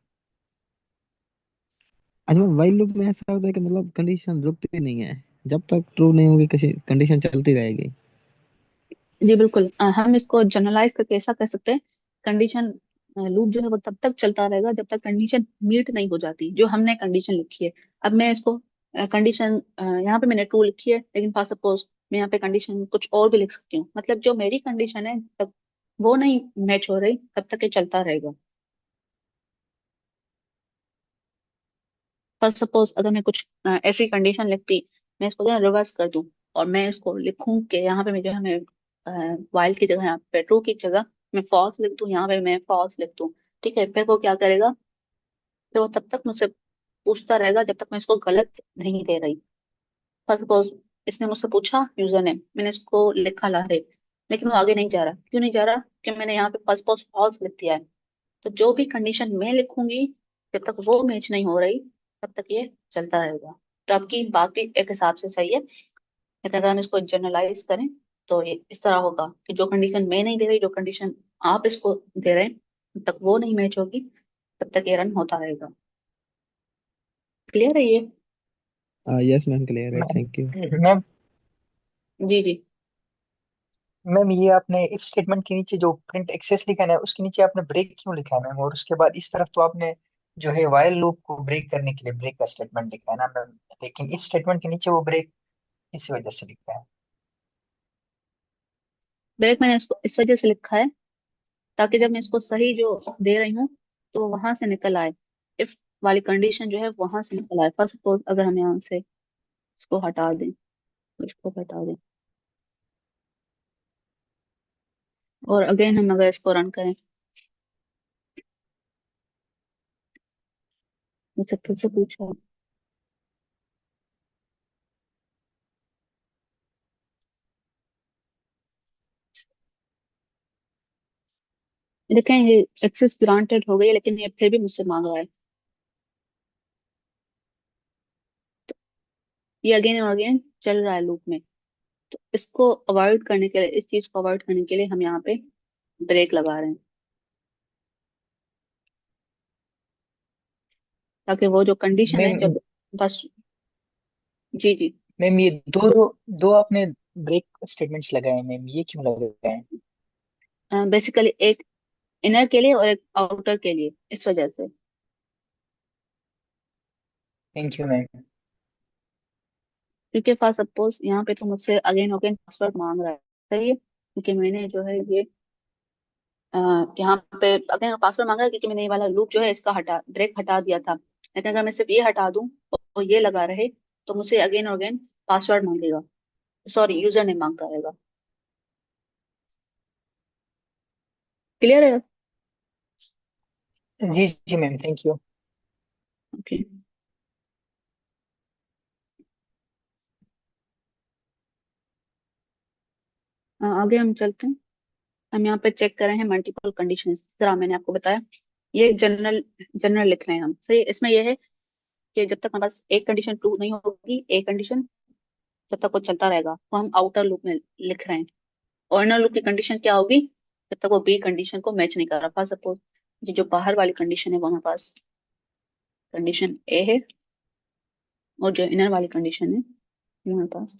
अच्छा मैम, वाइल लूप में ऐसा होता है कि मतलब कंडीशन रुकती नहीं है, जब तक ट्रू नहीं होगी कंडीशन चलती रहेगी। जी बिल्कुल। हम इसको जनरलाइज करके ऐसा कह सकते हैं, कंडीशन लूप जो है वो तब तक चलता रहेगा जब तक कंडीशन मीट नहीं हो जाती जो हमने कंडीशन लिखी है। अब मैं इसको कंडीशन यहाँ पे मैंने ट्रू लिखी है, लेकिन फॉर सपोज मैं यहाँ पे कंडीशन कुछ और भी लिख सकती हूँ। मतलब जो मेरी कंडीशन है तब वो नहीं मैच हो रही तब तक ये चलता रहेगा। फॉर सपोज अगर मैं कुछ ऐसी कंडीशन लिखती, मैं इसको जो है रिवर्स कर दूं और मैं इसको लिखूं कि यहाँ पे मैं जो है मैं वाइल की जगह, यहाँ पे ट्रू की जगह मैं फॉल्स लिख दूं, यहाँ पे मैं फॉल्स लिख दूं। ठीक है, फिर वो क्या करेगा, फिर वो तब तक मुझसे पूछता रहेगा जब तक मैं इसको गलत नहीं दे रही। फॉर सपोज इसने मुझसे पूछा यूजर नेम, मैंने इसको लिखा लारे, लेकिन वो आगे नहीं जा रहा। क्यों नहीं जा रहा? कि मैंने यहाँ पे फर्स्ट सपोज फॉल्स लिख दिया है। तो जो भी कंडीशन मैं लिखूंगी जब तक वो मैच नहीं हो रही तब तक ये चलता रहेगा। तो आपकी बात भी एक हिसाब से सही है, लेकिन अगर हम इसको जनरलाइज करें तो ये इस तरह होगा कि जो कंडीशन मैं नहीं दे रही, जो कंडीशन आप इसको दे रहे हैं, जब तक वो नहीं मैच होगी तब तक ये रन होता रहेगा। क्लियर है ये? यस मैम, क्लियर है, मैम थैंक यू। मैम जी जी। मैम, ये आपने इफ स्टेटमेंट के नीचे जो प्रिंट एक्सेस लिखा है ना, उसके नीचे आपने ब्रेक क्यों लिखा है मैम? और उसके बाद इस तरफ तो आपने जो है वाइल लूप को ब्रेक करने के लिए ब्रेक का स्टेटमेंट लिखा है ना मैम, लेकिन इफ स्टेटमेंट के नीचे वो ब्रेक इस वजह से लिखा है। ब्रेक मैंने इसको इस वजह से लिखा है ताकि जब मैं इसको सही जो दे रही हूँ तो वहां से निकल आए, इफ वाली कंडीशन जो है वहां से निकल आए। फर्स्ट सपोज अगर हम यहाँ से इसको हटा दें, इसको हटा दें और अगेन हम अगर इसको रन करें, मुझसे फिर से पूछा। देखें ये एक्सेस ग्रांटेड हो गई, लेकिन ये फिर भी मुझसे मांग रहा है। ये अगेन और अगेन चल रहा है लूप में। तो इसको अवॉइड करने के लिए, इस चीज को अवॉइड करने के लिए हम यहाँ पे ब्रेक लगा रहे हैं, ताकि वो जो कंडीशन है मैम जब बस। जी जी। मैम ये दो दो आपने ब्रेक स्टेटमेंट्स लगाए हैं मैम, ये क्यों लगाए हैं? बेसिकली एक इनर के लिए और एक आउटर के लिए, इस वजह से। Thank you ma'am. क्योंकि फॉर सपोज यहाँ पे तो मुझसे अगेन अगेन पासवर्ड मांग रहा है, सही है, क्योंकि मैंने जो है ये अ, यहाँ पे अगेन पासवर्ड मांग रहा है क्योंकि मैंने ये वाला लूप जो है इसका हटा ब्रेक हटा दिया था। लेकिन अगर मैं सिर्फ ये हटा दूं और ये लगा रहे तो मुझसे अगेन और अगेन पासवर्ड मांगेगा, सॉरी यूजर नेम मांगता रहेगा। क्लियर है? जी जी मैम, थैंक यू। ओके। आगे हम चलते हैं। हम यहाँ पे चेक कर रहे हैं मल्टीपल कंडीशन, जिस तरह मैंने आपको बताया। ये जनरल जनरल लिख रहे हैं हम, सही है। इसमें यह है कि जब तक हमारे पास एक कंडीशन ट्रू नहीं होगी, एक कंडीशन, जब तक वो चलता रहेगा तो हम आउटर लूप में लिख रहे हैं। और इनर लूप की कंडीशन क्या होगी, जब तक वो बी कंडीशन को मैच नहीं कर रहा। फॉर सपोज ये जो बाहर वाली कंडीशन है वो हमारे पास कंडीशन ए है, और जो इनर वाली कंडीशन है वो हमारे पास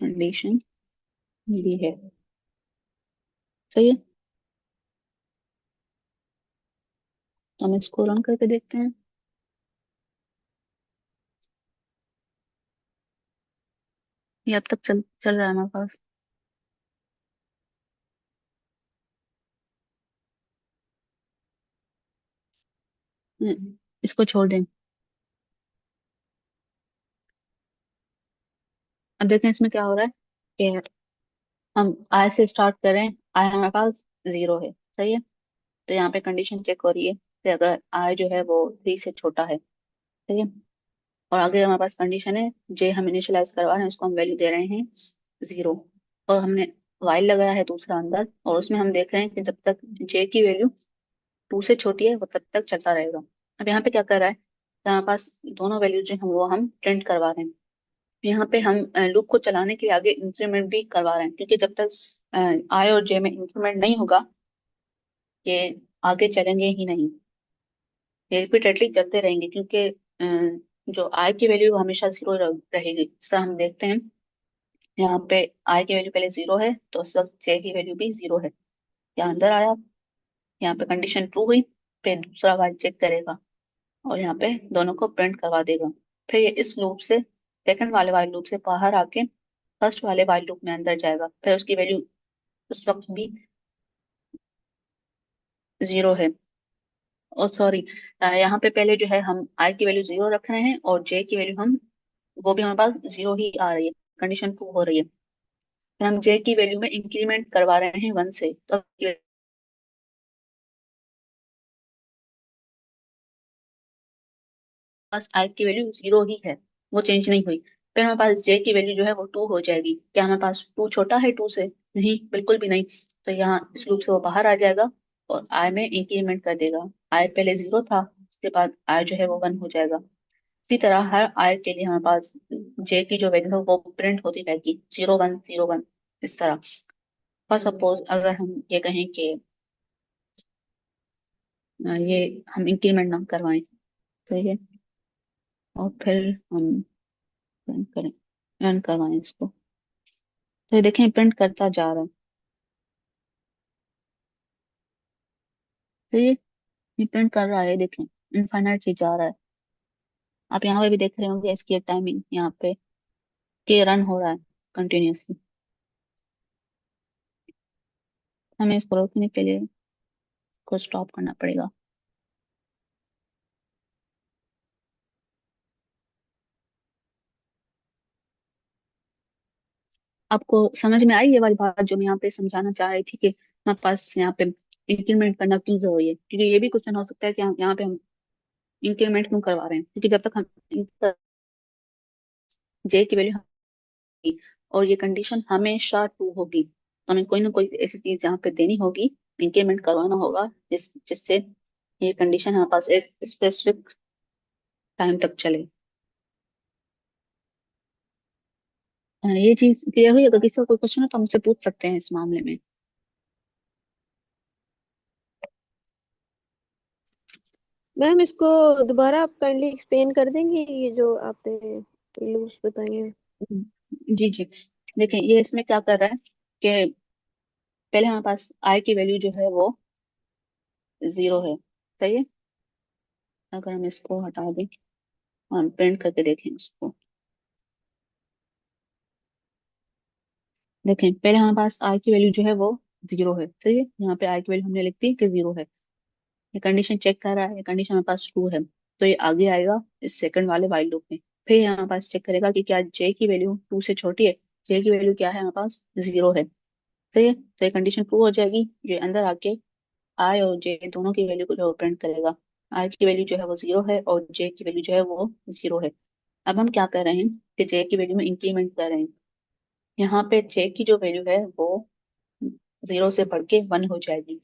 कंडीशन बी है, सही है। तो हम इसको रन करके देखते हैं। तो। ये अब तक चल चल रहा है हमारे पास। इसको छोड़ दें। अब देखें इसमें क्या हो रहा है कि हम आई से स्टार्ट कर रहे हैं। आई हमारे पास 0 है, सही है। तो यहाँ पे कंडीशन चेक हो रही है कि अगर आई जो है वो 3 से छोटा है, सही है। और आगे हमारे पास कंडीशन है, जे हम इनिशियलाइज करवा रहे हैं, उसको हम वैल्यू दे रहे हैं 0। और हमने वाइल लगाया है दूसरा अंदर, और उसमें हम देख रहे हैं कि जब तक जे की वैल्यू 2 से छोटी है वो तब तक चलता रहेगा। अब यहाँ पे क्या कर रहा है, तो हमारे पास दोनों वैल्यू जो है वो हम प्रिंट करवा रहे हैं। यहाँ पे हम लूप को चलाने के लिए आगे इंक्रीमेंट भी करवा रहे हैं, क्योंकि जब तक आई और जे में इंक्रीमेंट नहीं होगा, ये आगे चलेंगे ही नहीं। ये रिपीटेडली चलते रहेंगे, क्योंकि जो आई की वैल्यू हमेशा 0 रहेगी। जैसा हम देखते हैं यहाँ पे आई की वैल्यू पहले 0 है, तो उस वक्त जे की वैल्यू भी 0 है। यहाँ अंदर आया, यहाँ पे कंडीशन ट्रू हुई, फिर दूसरा वाइल चेक करेगा और यहाँ पे दोनों को प्रिंट करवा देगा। फिर ये इस लूप से, सेकंड वाले वाइल लूप से बाहर आके फर्स्ट वाले वाइल लूप में अंदर जाएगा। फिर उसकी वैल्यू उस वक्त भी 0 है। और सॉरी, यहाँ पे पहले जो है हम आई की वैल्यू 0 रख रहे हैं, और जे की वैल्यू हम, वो भी हमारे पास 0 ही आ रही है, कंडीशन ट्रू हो रही है। फिर हम जे की वैल्यू में इंक्रीमेंट करवा रहे हैं 1 से, तो अब पास आई की वैल्यू 0 ही है, वो चेंज नहीं हुई। फिर हमारे पास जे की वैल्यू जो है वो 2 हो जाएगी। क्या हमारे पास 2 छोटा है 2 से? नहीं, बिल्कुल भी नहीं। तो यहाँ इस लूप से वो बाहर आ जाएगा और आई में इंक्रीमेंट कर देगा। आई पहले 0 था, उसके बाद आई जो है वो 1 हो जाएगा। इसी तरह हर आई के लिए हमारे पास जे की जो वैल्यू है वो प्रिंट होती रहेगी, 0 1 0 1, इस तरह। फॉर सपोज अगर हम ये कहें कि ये हम इंक्रीमेंट ना करवाएं, सही है, और फिर हम रन करें, रन करवाएं इसको, तो ये देखें प्रिंट करता जा रहा है। तो ये प्रिंट कर रहा है, देखें इनफाइनाइट चीज जा रहा है। आप यहाँ पे भी देख रहे होंगे इसकी टाइमिंग यहाँ पे, के रन हो रहा है कंटिन्यूअसली। हमें इसको रोकने के लिए को स्टॉप करना पड़ेगा। आपको समझ में आई ये वाली बात जो मैं यहाँ पे समझाना चाह रही थी, कि हमारे पास यहाँ पे इंक्रीमेंट करना क्यों जरूरी है? क्योंकि ये भी क्वेश्चन हो सकता है कि हम यहाँ पे हम इंक्रीमेंट क्यों करवा रहे हैं, क्योंकि जब तक हम जे की वैल्यू, और ये कंडीशन हमेशा ट्रू होगी, तो हमें कोई ना कोई ऐसी चीज यहाँ पे देनी होगी, इंक्रीमेंट करवाना होगा, जिससे ये कंडीशन हमारे पास एक स्पेसिफिक टाइम तक चले। ये चीज क्लियर हुई? अगर किसी का कोई क्वेश्चन है तो हमसे पूछ सकते हैं इस मामले में। मैम इसको दोबारा आप काइंडली एक्सप्लेन कर देंगे, ये जो आपने लूप्स बताए हैं। जी जी, देखिए ये इसमें क्या कर रहा है कि पहले हमारे पास आई की वैल्यू जो है वो 0 है, सही है। अगर हम इसको हटा दें और प्रिंट करके देखें इसको, देखें पहले हमारे पास आई की वैल्यू जो है वो 0 है, सही है। यहाँ पे आई की वैल्यू हमने लिख दी कि 0 है। ये कंडीशन चेक कर रहा है, ये कंडीशन हमारे पास ट्रू है, तो ये आगे आएगा इस सेकंड वाले वाइल लूप में। फिर ये हमारे पास चेक करेगा कि क्या जे की वैल्यू 2 से छोटी है। जे की वैल्यू क्या है हमारे पास? 0 है, सही है। तो ये कंडीशन ट्रू हो जाएगी, जो अंदर आके आई और जे दोनों की वैल्यू को जो प्रिंट करेगा। आई की वैल्यू जो है वो 0 है और जे की वैल्यू जो है वो 0 है। अब हम क्या कर रहे हैं कि जे की वैल्यू में इंक्रीमेंट कर रहे हैं। यहाँ पे जे की जो वैल्यू है वो 0 से बढ़ के 1 हो जाएगी।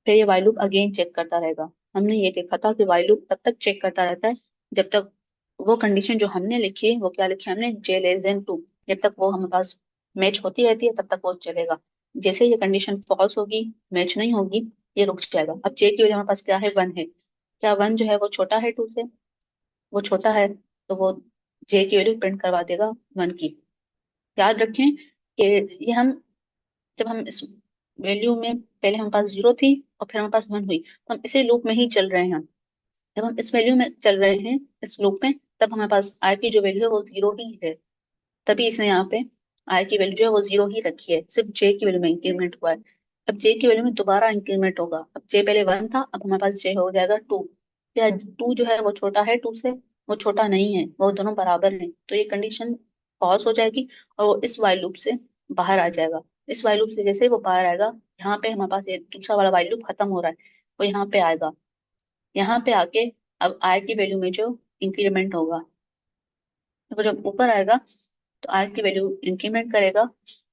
फिर ये while लूप अगेन चेक करता रहेगा। हमने ये देखा था कि while लूप तब तक चेक करता रहता है जब तक वो कंडीशन जो हमने लिखी है, वो क्या लिखी है हमने, j <2, जब तक वो हमारे पास मैच होती रहती है तब तक वो चलेगा। जैसे ये कंडीशन फॉल्स होगी, मैच नहीं होगी, ये रुक जाएगा। अब j की वजह हमारे पास क्या है, 1 है। क्या 1 जो है वो छोटा है 2 से? वो छोटा है, तो वो j की वैल्यू प्रिंट करवा देगा 1 की। याद रखें कि ये हम, जब हम इस वैल्यू में, पहले हमारे पास 0 थी और फिर हमारे पास 1 हुई, तो हम इसी लूप में ही चल रहे हैं। जब हम इस वैल्यू में चल रहे हैं, इस लूप में, तब हमारे पास आई की जो वैल्यू है वो 0 ही है। तभी इसने यहाँ पे आई की वैल्यू जो है वो 0 ही रखी है, सिर्फ जे की वैल्यू में इंक्रीमेंट हुआ है। अब जे की वैल्यू में दोबारा इंक्रीमेंट होगा। अब जे पहले 1 था, अब हमारे पास जे हो जाएगा 2। क्या 2 जो है वो छोटा है 2 से? वो छोटा नहीं है, वो दोनों बराबर हैं, तो ये कंडीशन फॉल्स हो जाएगी और वो इस वाइल लूप से बाहर आ जाएगा। इस वाइल लूप से जैसे ही वो बाहर आएगा, यहाँ पे हमारे पास ये दूसरा वाला वाइल लूप खत्म हो रहा है, वो यहाँ पे आएगा। यहाँ पे आके अब आई की वैल्यू में जो इंक्रीमेंट होगा, तो वो जब ऊपर आएगा तो आई की वैल्यू इंक्रीमेंट करेगा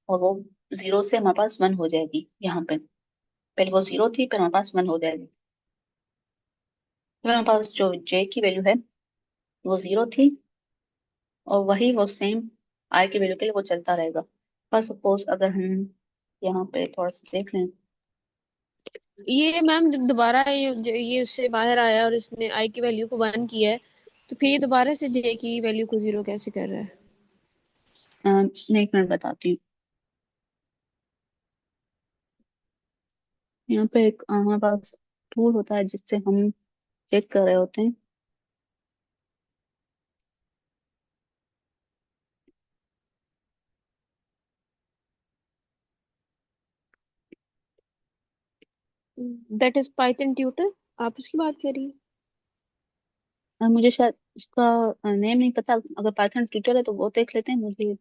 और वो 0 से हमारे पास 1 हो जाएगी। यहाँ पे पहले वो 0 थी, फिर हमारे पास 1 हो जाएगी। फिर हमारे पास जो जे की वैल्यू है वो 0 थी, और वही वो सेम आई की वैल्यू के लिए वो चलता रहेगा। पर सपोज अगर हम यहाँ पे थोड़ा सा देख लें, ये मैम जब दोबारा ये उससे बाहर आया और इसने आई की वैल्यू को 1 किया है, तो फिर ये दोबारा से जे की वैल्यू को 0 कैसे कर रहा है? मैं 1 मिनट बताती हूँ। यहाँ पे एक हमारे पास टूल होता है जिससे हम चेक कर रहे होते हैं। दैट इज पाइथन ट्यूटर, आप उसकी बात कर रही हैं? मुझे शायद उसका नेम नहीं पता, अगर पाइथन ट्यूटर है तो वो देख लेते हैं। मुझे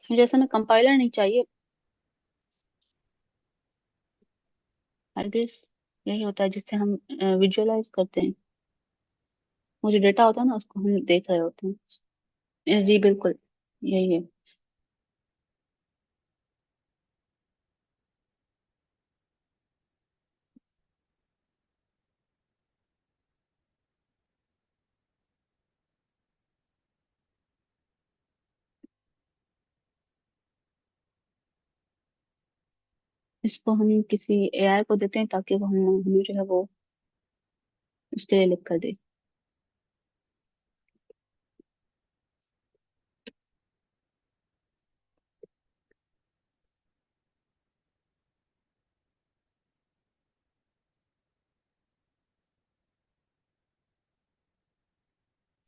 मुझे ऐसा में कंपाइलर नहीं चाहिए, आई गेस यही होता है जिससे हम विजुअलाइज करते हैं। वो जो डेटा होता है ना, उसको हम देख रहे होते हैं। जी बिल्कुल, यही है। इसको हम किसी एआई को देते हैं ताकि वो हमें जो है वो उसके लिए लिख कर दे।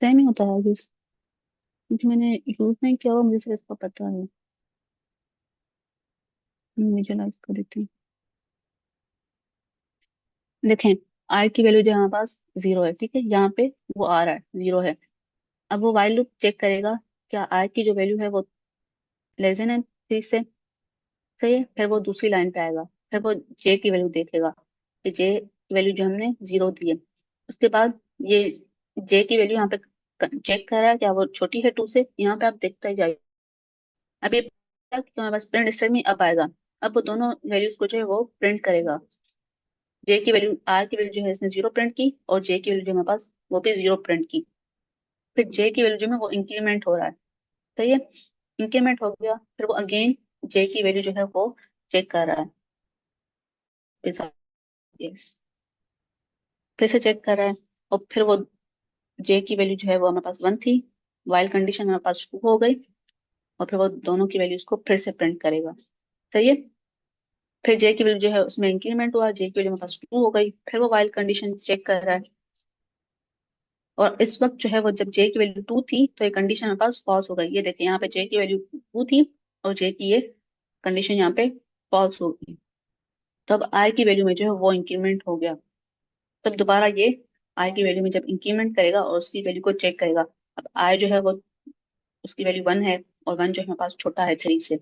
सही नहीं होता है आई गेस, क्योंकि मैंने यूज नहीं किया हुआ, मुझे सिर्फ इसका पता है। हम विजुअलाइज कर देते हैं। देखें, आई की वैल्यू जो हमारे पास 0 है, ठीक है, यहाँ पे वो आ रहा है 0 है। अब वो वाइल लूप चेक करेगा क्या आई की जो वैल्यू है वो लेस देन है 3 से, सही है। फिर वो दूसरी लाइन पे आएगा, फिर वो जे की वैल्यू देखेगा कि जे की वैल्यू जो हमने 0 दी है। उसके बाद ये जे की वैल्यू यहाँ पे चेक कर रहा है क्या वो छोटी है 2 से, यहाँ पे आप देखते ही जाइए। अब ये हमारे पास प्रिंट स्टेटमेंट में अब आएगा। अब वो दोनों वैल्यूज को जो है वो प्रिंट करेगा। जे की वैल्यू, आर की वैल्यू जो है इसने 0 प्रिंट की, और जे की वैल्यू जो हमारे पास वो भी 0 प्रिंट की। फिर जे की वैल्यू जो है वो इंक्रीमेंट हो रहा है, सही है। इंक्रीमेंट हो गया, फिर वो अगेन जे की वैल्यू जो है वो चेक कर रहा है। यस, फिर से चेक कर रहा है, और फिर वो जे की वैल्यू जो है वो हमारे पास 1 थी, वाइल कंडीशन हमारे पास 2 हो गई, और फिर वो दोनों की वैल्यूज को फिर से प्रिंट करेगा, सही है। फिर जे की वैल्यू जो है उसमें इंक्रीमेंट हुआ, जे की वैल्यू हमारे पास 2 हो गई, फिर वो वाइल कंडीशन चेक कर रहा है। और इस वक्त जो है वो जब जे की वैल्यू 2 थी तो ये कंडीशन हमारे पास फॉल्स हो गई। ये देखिए यहाँ पे जे की वैल्यू 2 थी और जे की ये कंडीशन यहाँ पे फॉल्स हो गई। तब आई की वैल्यू में जो है वो इंक्रीमेंट हो गया। तब दोबारा ये आई की वैल्यू में जब इंक्रीमेंट करेगा और उसकी वैल्यू को चेक करेगा, अब आई जो है वो उसकी वैल्यू 1 है, और 1 जो है हमारे पास छोटा है 3 से।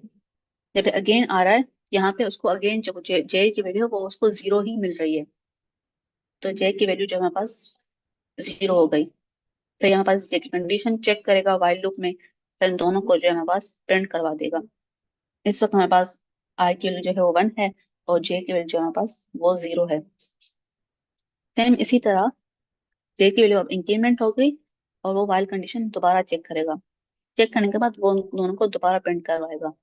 जब अगेन आ रहा है यहाँ पे, उसको अगेन जो जे की वैल्यू है वो उसको 0 ही मिल रही है, तो जे की वैल्यू जो हमारे पास 0 हो गई। फिर यहाँ पास जे की कंडीशन चेक करेगा वाइल लूप में, फिर इन दोनों को जो है हमारे पास प्रिंट करवा देगा। इस वक्त हमारे पास आई की वैल्यू जो है वो 1 है, और जे की वैल्यू जो हमारे पास वो 0 है। सेम इसी तरह जे की वैल्यू अब इंक्रीमेंट हो गई, और वो वाइल कंडीशन दोबारा चेक करेगा। चेक करने के बाद वो उन दोनों को दोबारा प्रिंट करवाएगा।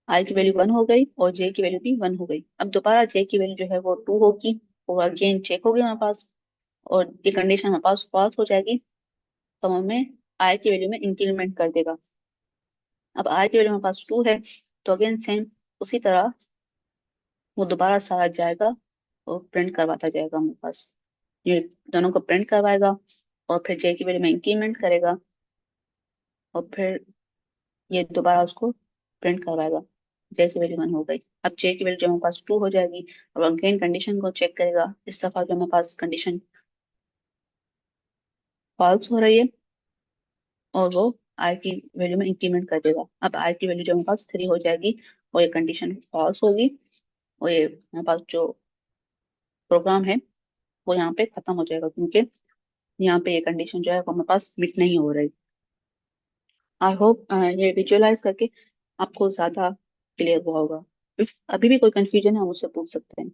आई की वैल्यू 1 हो गई और जे की वैल्यू भी 1 हो गई। अब दोबारा जे की वैल्यू जो है वो 2 होगी, वो अगेन चेक होगी हमारे पास, और ये कंडीशन हमारे पास फॉल्स हो जाएगी, तो हमें आई की वैल्यू में इंक्रीमेंट कर देगा। अब आई की वैल्यू हमारे पास 2 है, तो अगेन सेम उसी तरह वो दोबारा सारा जाएगा और प्रिंट करवाता जाएगा हमारे पास। ये दोनों को प्रिंट करवाएगा, और फिर जे की वैल्यू में इंक्रीमेंट करेगा, और फिर ये दोबारा उसको प्रिंट करवाएगा जैसे वैल्यू 1 हो गई। अब जे की वैल्यू जो हमारे पास 2 हो जाएगी और अगेन कंडीशन को चेक करेगा। इस दफा जो हमारे पास कंडीशन फॉल्स हो रही है और वो आई की वैल्यू में इंक्रीमेंट कर देगा। अब आई की वैल्यू जो हमारे पास 3 हो जाएगी और ये कंडीशन फॉल्स होगी और ये हमारे पास जो प्रोग्राम है वो यहाँ पे खत्म हो जाएगा, क्योंकि यहाँ पे ये कंडीशन जो है वो हमारे पास मीट नहीं हो रही। आई होप ये विजुअलाइज करके आपको ज्यादा क्लियर हुआ होगा। इफ अभी भी कोई कंफ्यूजन है आप मुझसे पूछ सकते हैं।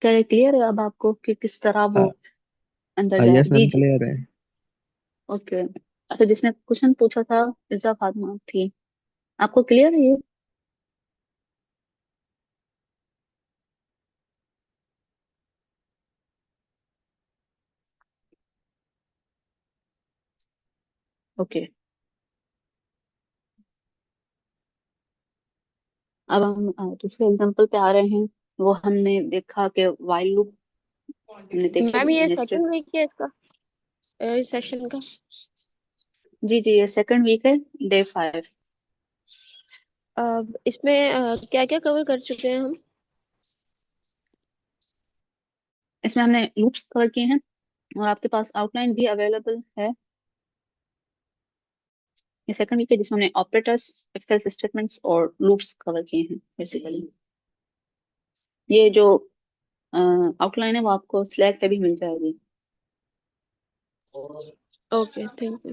क्या ये क्लियर है अब आपको कि किस तरह वो अंदर जाए? यस जी मैम, जी। क्लियर है। ओके। अच्छा, जिसने क्वेश्चन पूछा था इज़ा फातिमा थी, आपको क्लियर है ये? ओके। अब हम दूसरे एग्जांपल पे आ रहे हैं। वो हमने देखा कि वाइल लूप हमने देखे मैम ये नेस्टेड। सेकंड वीक है इसका, इस सेशन का। जी जी, ये सेकंड वीक है, डे 5। इसमें क्या क्या कवर कर चुके हैं हम? इसमें हमने लूप्स कवर किए हैं और आपके पास आउटलाइन भी अवेलेबल है। ये सेकंड वीक है जिसमें हमने ऑपरेटर्स, इफ एल्स स्टेटमेंट्स और लूप्स कवर किए हैं बेसिकली। ये जो आउटलाइन है वो आपको स्लैक पे भी मिल जाएगी। Okay, thank you.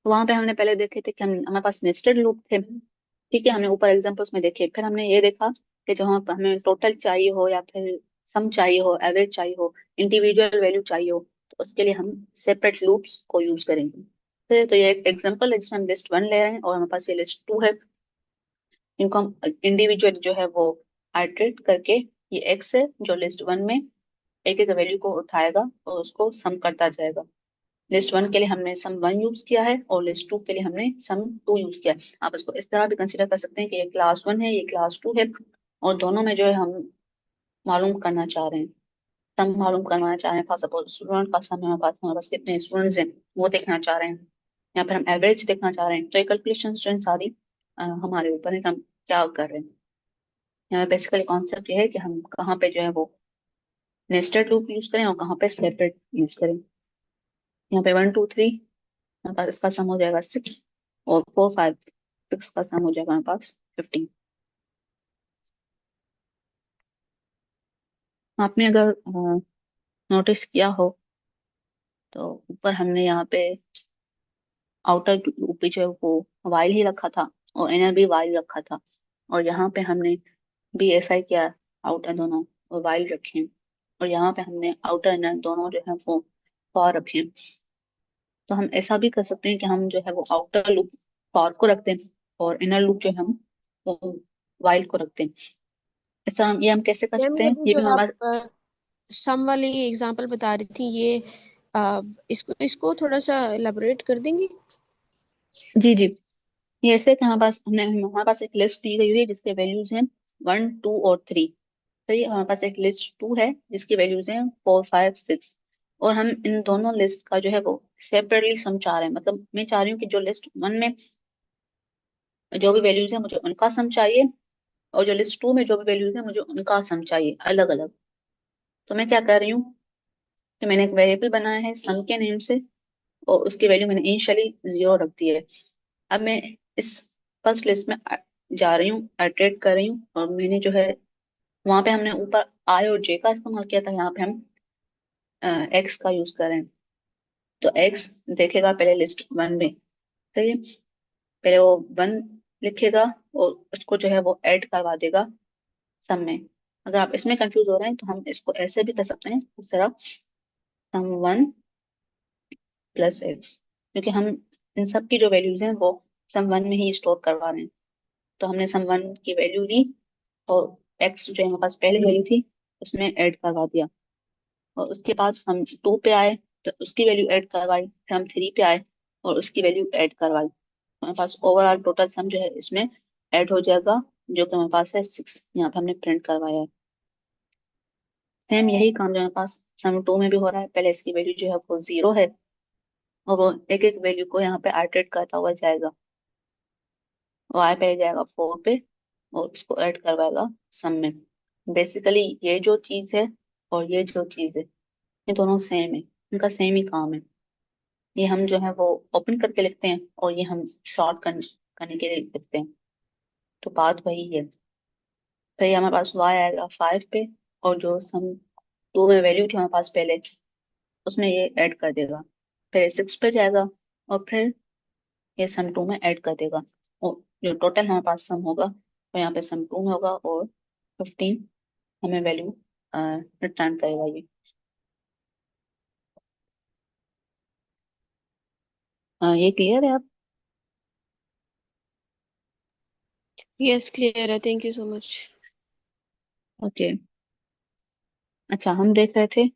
तो वहां पे हमने पहले देखे थे कि हम हमारे पास नेस्टेड लूप थे। ठीक है, हमने ऊपर एग्जांपल्स में देखे। फिर हमने ये देखा कि जो हमें टोटल चाहिए हो या फिर सम चाहिए हो, एवरेज चाहिए हो, इंडिविजुअल वैल्यू चाहिए हो, तो उसके लिए हम सेपरेट लूप्स को यूज करेंगे। तो ये एक एग्जांपल है जिसमें हम लिस्ट 1 ले रहे हैं और हमारे पास ये लिस्ट 2 है। इनको हम इंडिविजुअल जो है वो आइटरेट करके, ये एक्स है जो लिस्ट 1 में एक एक वैल्यू को उठाएगा और उसको सम करता जाएगा। लिस्ट 1 के लिए हमने सम 1 यूज किया है और लिस्ट 2 के लिए हमने सम 2 यूज किया है। आप इसको इस तरह भी कंसीडर कर सकते हैं कि ये क्लास 1 है, ये क्लास 2 है, और दोनों में जो है हम मालूम करना चाह रहे हैं, सम मालूम करना चाह रहे हैं। फॉर सपोज स्टूडेंट का सम है हमारे पास कितने स्टूडेंट्स हैं वो देखना चाह रहे हैं, या फिर हम एवरेज देखना चाह रहे हैं। तो ये कैलकुलेशन जो है सारी हमारे ऊपर है कि हम क्या कर रहे हैं। यहाँ बेसिकली कॉन्सेप्ट ये है कि हम कहाँ पे जो है वो नेस्टेड लूप यूज करें और कहाँ पे सेपरेट यूज करें। यहाँ पे 1 2 3 हमारे पास इसका सम हो जाएगा 6 और 4 5 6 का सम हो जाएगा हमारे पास 15। आपने अगर नोटिस किया हो तो ऊपर हमने यहाँ पे आउटर लूप भी जो है वो वाइल ही रखा था और इनर भी वाइल रखा था, और यहाँ पे हमने भी ऐसा ही किया, आउटर दोनों वाइल रखे हैं और यहाँ पे हमने आउटर इनर दोनों जो है वो फॉर रखे हैं। तो हम ऐसा भी कर सकते हैं कि हम जो है वो आउटर लूप फॉर को रखते हैं और इनर लूप जो है हम वो वाइल को रखते हैं। ऐसा ये हम कैसे कर मैम सकते ये हैं, भी ये भी जो हमारे पास। आप सम वाली एग्जांपल बता रही थी, ये इसको इसको थोड़ा सा एलाबोरेट कर देंगी? जी जी, ये ऐसे कि हमारे पास एक लिस्ट दी गई हुई है जिसके वैल्यूज हैं 1 2 और 3। सही है, हमारे पास एक लिस्ट 2 है जिसकी वैल्यूज हैं 4 5 6, और हम इन दोनों लिस्ट का जो है वो सेपरेटली सम चाह रहे हैं। मतलब मैं चाह रही हूँ कि जो लिस्ट 1 में जो भी वैल्यूज है मुझे उनका सम चाहिए, और जो लिस्ट 2 में जो भी वैल्यूज है मुझे उनका सम चाहिए अलग अलग। तो मैं क्या कर रही हूँ कि मैंने एक वेरिएबल बनाया है सम के नेम से और उसकी वैल्यू मैंने इनिशियली 0 रख दी है। अब मैं इस फर्स्ट लिस्ट में जा रही हूँ, आइटरेट कर रही हूँ, और मैंने जो है वहां पे हमने ऊपर आई और जे का इस्तेमाल किया था, यहाँ पे हम एक्स का यूज कर रहे हैं। तो एक्स देखेगा पहले लिस्ट 1 में। सही है, पहले वो 1 लिखेगा और उसको जो है वो ऐड करवा देगा सम में। अगर आप इसमें कंफ्यूज हो रहे हैं तो हम इसको ऐसे भी कर सकते हैं, इस तरह सम 1 प्लस एक्स, क्योंकि हम इन सब की जो वैल्यूज हैं वो सम 1 में ही स्टोर करवा रहे हैं। तो हमने सम 1 की वैल्यू ली और एक्स जो हमारे पास पहले वैल्यू थी उसमें ऐड करवा दिया, और उसके बाद हम 2 पे आए तो उसकी वैल्यू ऐड करवाई, फिर हम 3 पे आए और उसकी वैल्यू ऐड करवाई। हमारे पास ओवरऑल टोटल सम जो है इसमें ऐड हो जाएगा, जो कि हमारे पास है 6, यहाँ पे हमने प्रिंट करवाया है। सेम यही काम जो हमारे पास सम टू में भी हो रहा है। पहले इसकी वैल्यू जो है वो 0 है, और वो एक एक वैल्यू को यहाँ पे आइटरेट करता हुआ जाएगा। y पे जाएगा 4 पे, और उसको ऐड करवाएगा सम में। बेसिकली ये जो चीज है और ये जो चीज है, ये दोनों सेम है, इनका सेम ही काम है। ये हम जो है वो ओपन करके लिखते हैं, और ये हम करने के लिए लिखते हैं। तो बात वही है। फिर ये हमारे पास y आएगा 5 पे, और जो सम टू में वैल्यू थी हमारे पास पहले, उसमें ये ऐड कर देगा। फिर 6 पे जाएगा, और फिर ये सम टू में ऐड कर देगा। और जो टोटल हमारे पास सम होगा वो यहाँ पे सम टू में होगा, और 15 हमें वैल्यू रिटर्न करेगा ये। ये क्लियर है आप? यस क्लियर है, thank you so much. Okay. अच्छा, हम देख रहे थे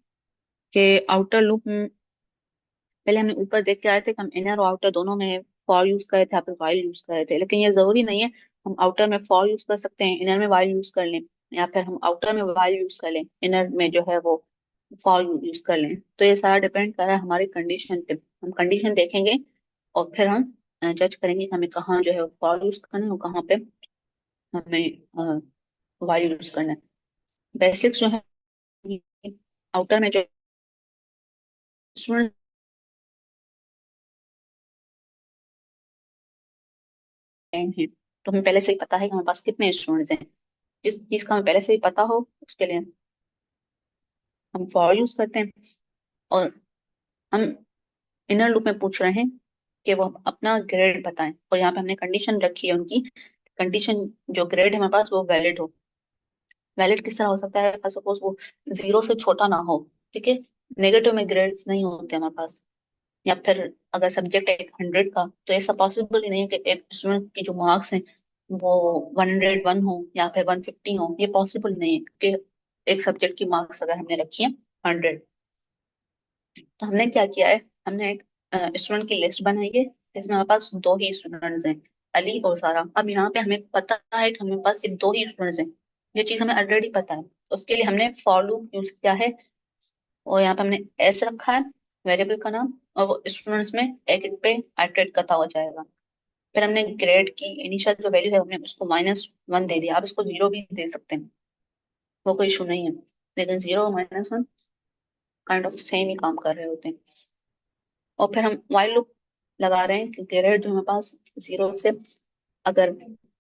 कि आउटर लूप, पहले हमने ऊपर देख के आए थे कि हम इनर और आउटर दोनों में फॉर यूज कर रहे थे, यहाँ पे वाइल यूज कर रहे थे। लेकिन ये जरूरी नहीं है, हम आउटर में फॉर यूज कर सकते हैं, इनर में वाइल यूज कर लें, या फिर हम आउटर में वाइल यूज कर लें, इनर में जो है वो फॉर यूज कर लें। तो ये सारा डिपेंड कर रहा है हमारी कंडीशन पे। हम कंडीशन देखेंगे, और फिर हम जज करेंगे कि हमें कहाँ जो है फॉर यूज करना है, और कहाँ पे हमें वाइल यूज करना है। बेसिक्स जो है आउटर में जो स्टूडेंट हैं, तो हमें पहले से ही पता है कि हमारे पास कितने स्टूडेंट्स हैं। जिस चीज का हमें पहले से ही पता हो, उसके लिए हम फॉर यूज करते हैं। और हम इनर लूप में पूछ रहे हैं कि वो अपना ग्रेड बताएं, और यहाँ पे हमने कंडीशन रखी है उनकी। कंडीशन जो ग्रेड है हमारे पास वो वैलिड हो। वैलिड किस तरह हो सकता है? सपोज वो 0 से छोटा ना हो, ठीक है। नेगेटिव में ग्रेड्स नहीं होते हमारे पास। या फिर अगर सब्जेक्ट है 100 का, तो ऐसा पॉसिबल ही नहीं है कि एक स्टूडेंट की जो मार्क्स हैं वो 101 हो या फिर 150 हो। ये पॉसिबल नहीं है, क्योंकि एक सब्जेक्ट की मार्क्स अगर हमने रखी है 100, तो हमने क्या किया है, हमने एक स्टूडेंट की लिस्ट बनाई है जिसमें हमारे पास दो ही स्टूडेंट्स हैं, अली और सारा। अब यहाँ पे हमें पता है कि हमारे पास सिर्फ दो ही स्टूडेंट्स हैं, ये चीज हमें ऑलरेडी पता है। उसके लिए हमने फॉर लूप यूज किया है, और यहाँ पे हमने एस रखा है वेरिएबल का नाम, और वो स्टूडेंट्स में एक एक पे आइटरेट करता हुआ जाएगा। फिर हमने ग्रेड की इनिशियल जो वैल्यू है, हमने उसको -1 दे दिया। आप इसको 0 भी दे सकते हैं, वो कोई इशू नहीं है। लेकिन 0 और -1 काइंड ऑफ सेम ही काम कर रहे होते हैं। और फिर हम वाइल लूप लगा रहे हैं कि ग्रेड जो हमारे पास 0 से अगर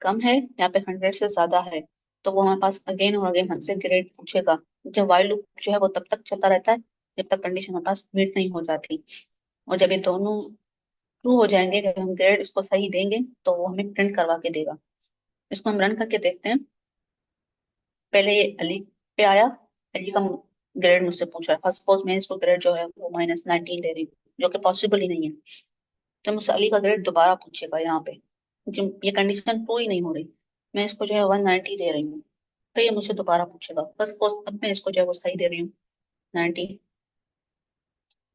कम है या फिर 100 से ज्यादा है, तो वो हमारे पास अगेन और अगेन हमसे ग्रेड पूछेगा, क्योंकि वाइल लूप जो है वो तब तक चलता रहता है जब तक कंडीशन हमारे पास मीट नहीं हो जाती। और जब ये दोनों ट्रू हो जाएंगे, जब हम ग्रेड इसको सही देंगे, तो वो हमें प्रिंट करवा के देगा। इसको हम रन करके देखते हैं। पहले ये अली पे आया, अली का ग्रेड मुझसे पूछ रहा है। सपोज मैं इसको ग्रेड जो है वो -19 दे रही हूँ, जो कि पॉसिबल ही नहीं है। तो मुझसे अली का ग्रेड दोबारा पूछेगा यहाँ पे, क्योंकि ये कंडीशन ट्रू ही नहीं हो रही। मैं इसको जो है 190 दे रही हूँ, तो ये मुझसे दोबारा पूछेगा। बस सपोज अब मैं इसको जो है वो सही दे रही हूँ 90,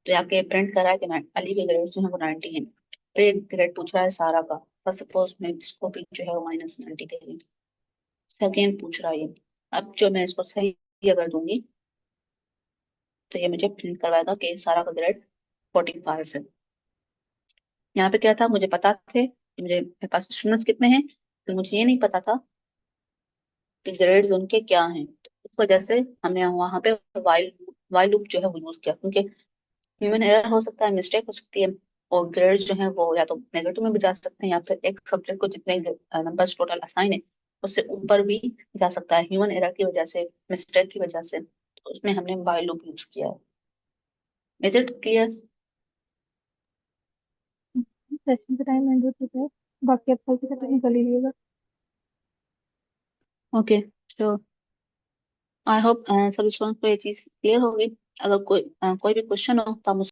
तो यहाँ पे प्रिंट करा है कि अली के ग्रेड जो है वो 90 है। तो ये ग्रेड पूछ रहा है सारा का। बस सपोज मैं इसको भी जो है वो -90 दे रही हूँ। सेकेंड पूछ रहा है ये। अब जो मैं इसको सही अगर दूंगी, तो ये मुझे प्रिंट करवाएगा कि सारा का ग्रेड 45 है। यहाँ पे क्या था, मुझे पता थे कि मेरे पास स्टूडेंट्स कितने हैं, तो मुझे ये नहीं पता था कि ग्रेड्स उनके क्या हैं। तो उस वजह से हमने वहां पे वाइल वाइल लूप जो है वो यूज किया, क्योंकि ह्यूमन एरर हो सकता है, मिस्टेक हो सकती है। और ग्रेड्स जो है वो या तो नेगेटिव में भी जा सकते हैं, या फिर एक सब्जेक्ट को जितने नंबर्स टोटल असाइन है उससे ऊपर भी जा सकता है, ह्यूमन एरर की वजह से, मिस्टेक की वजह से। तो उसमें हमने वाइल लूप यूज किया है। Is it clear? सेशन का टाइम एंड हो चुका है, बाकी आप कल से खत्म कर लीजिएगा। Okay, sure. आई होप सभी स्टूडेंट्स को ये चीज क्लियर होगी। अगर कोई भी क्वेश्चन हो तो आप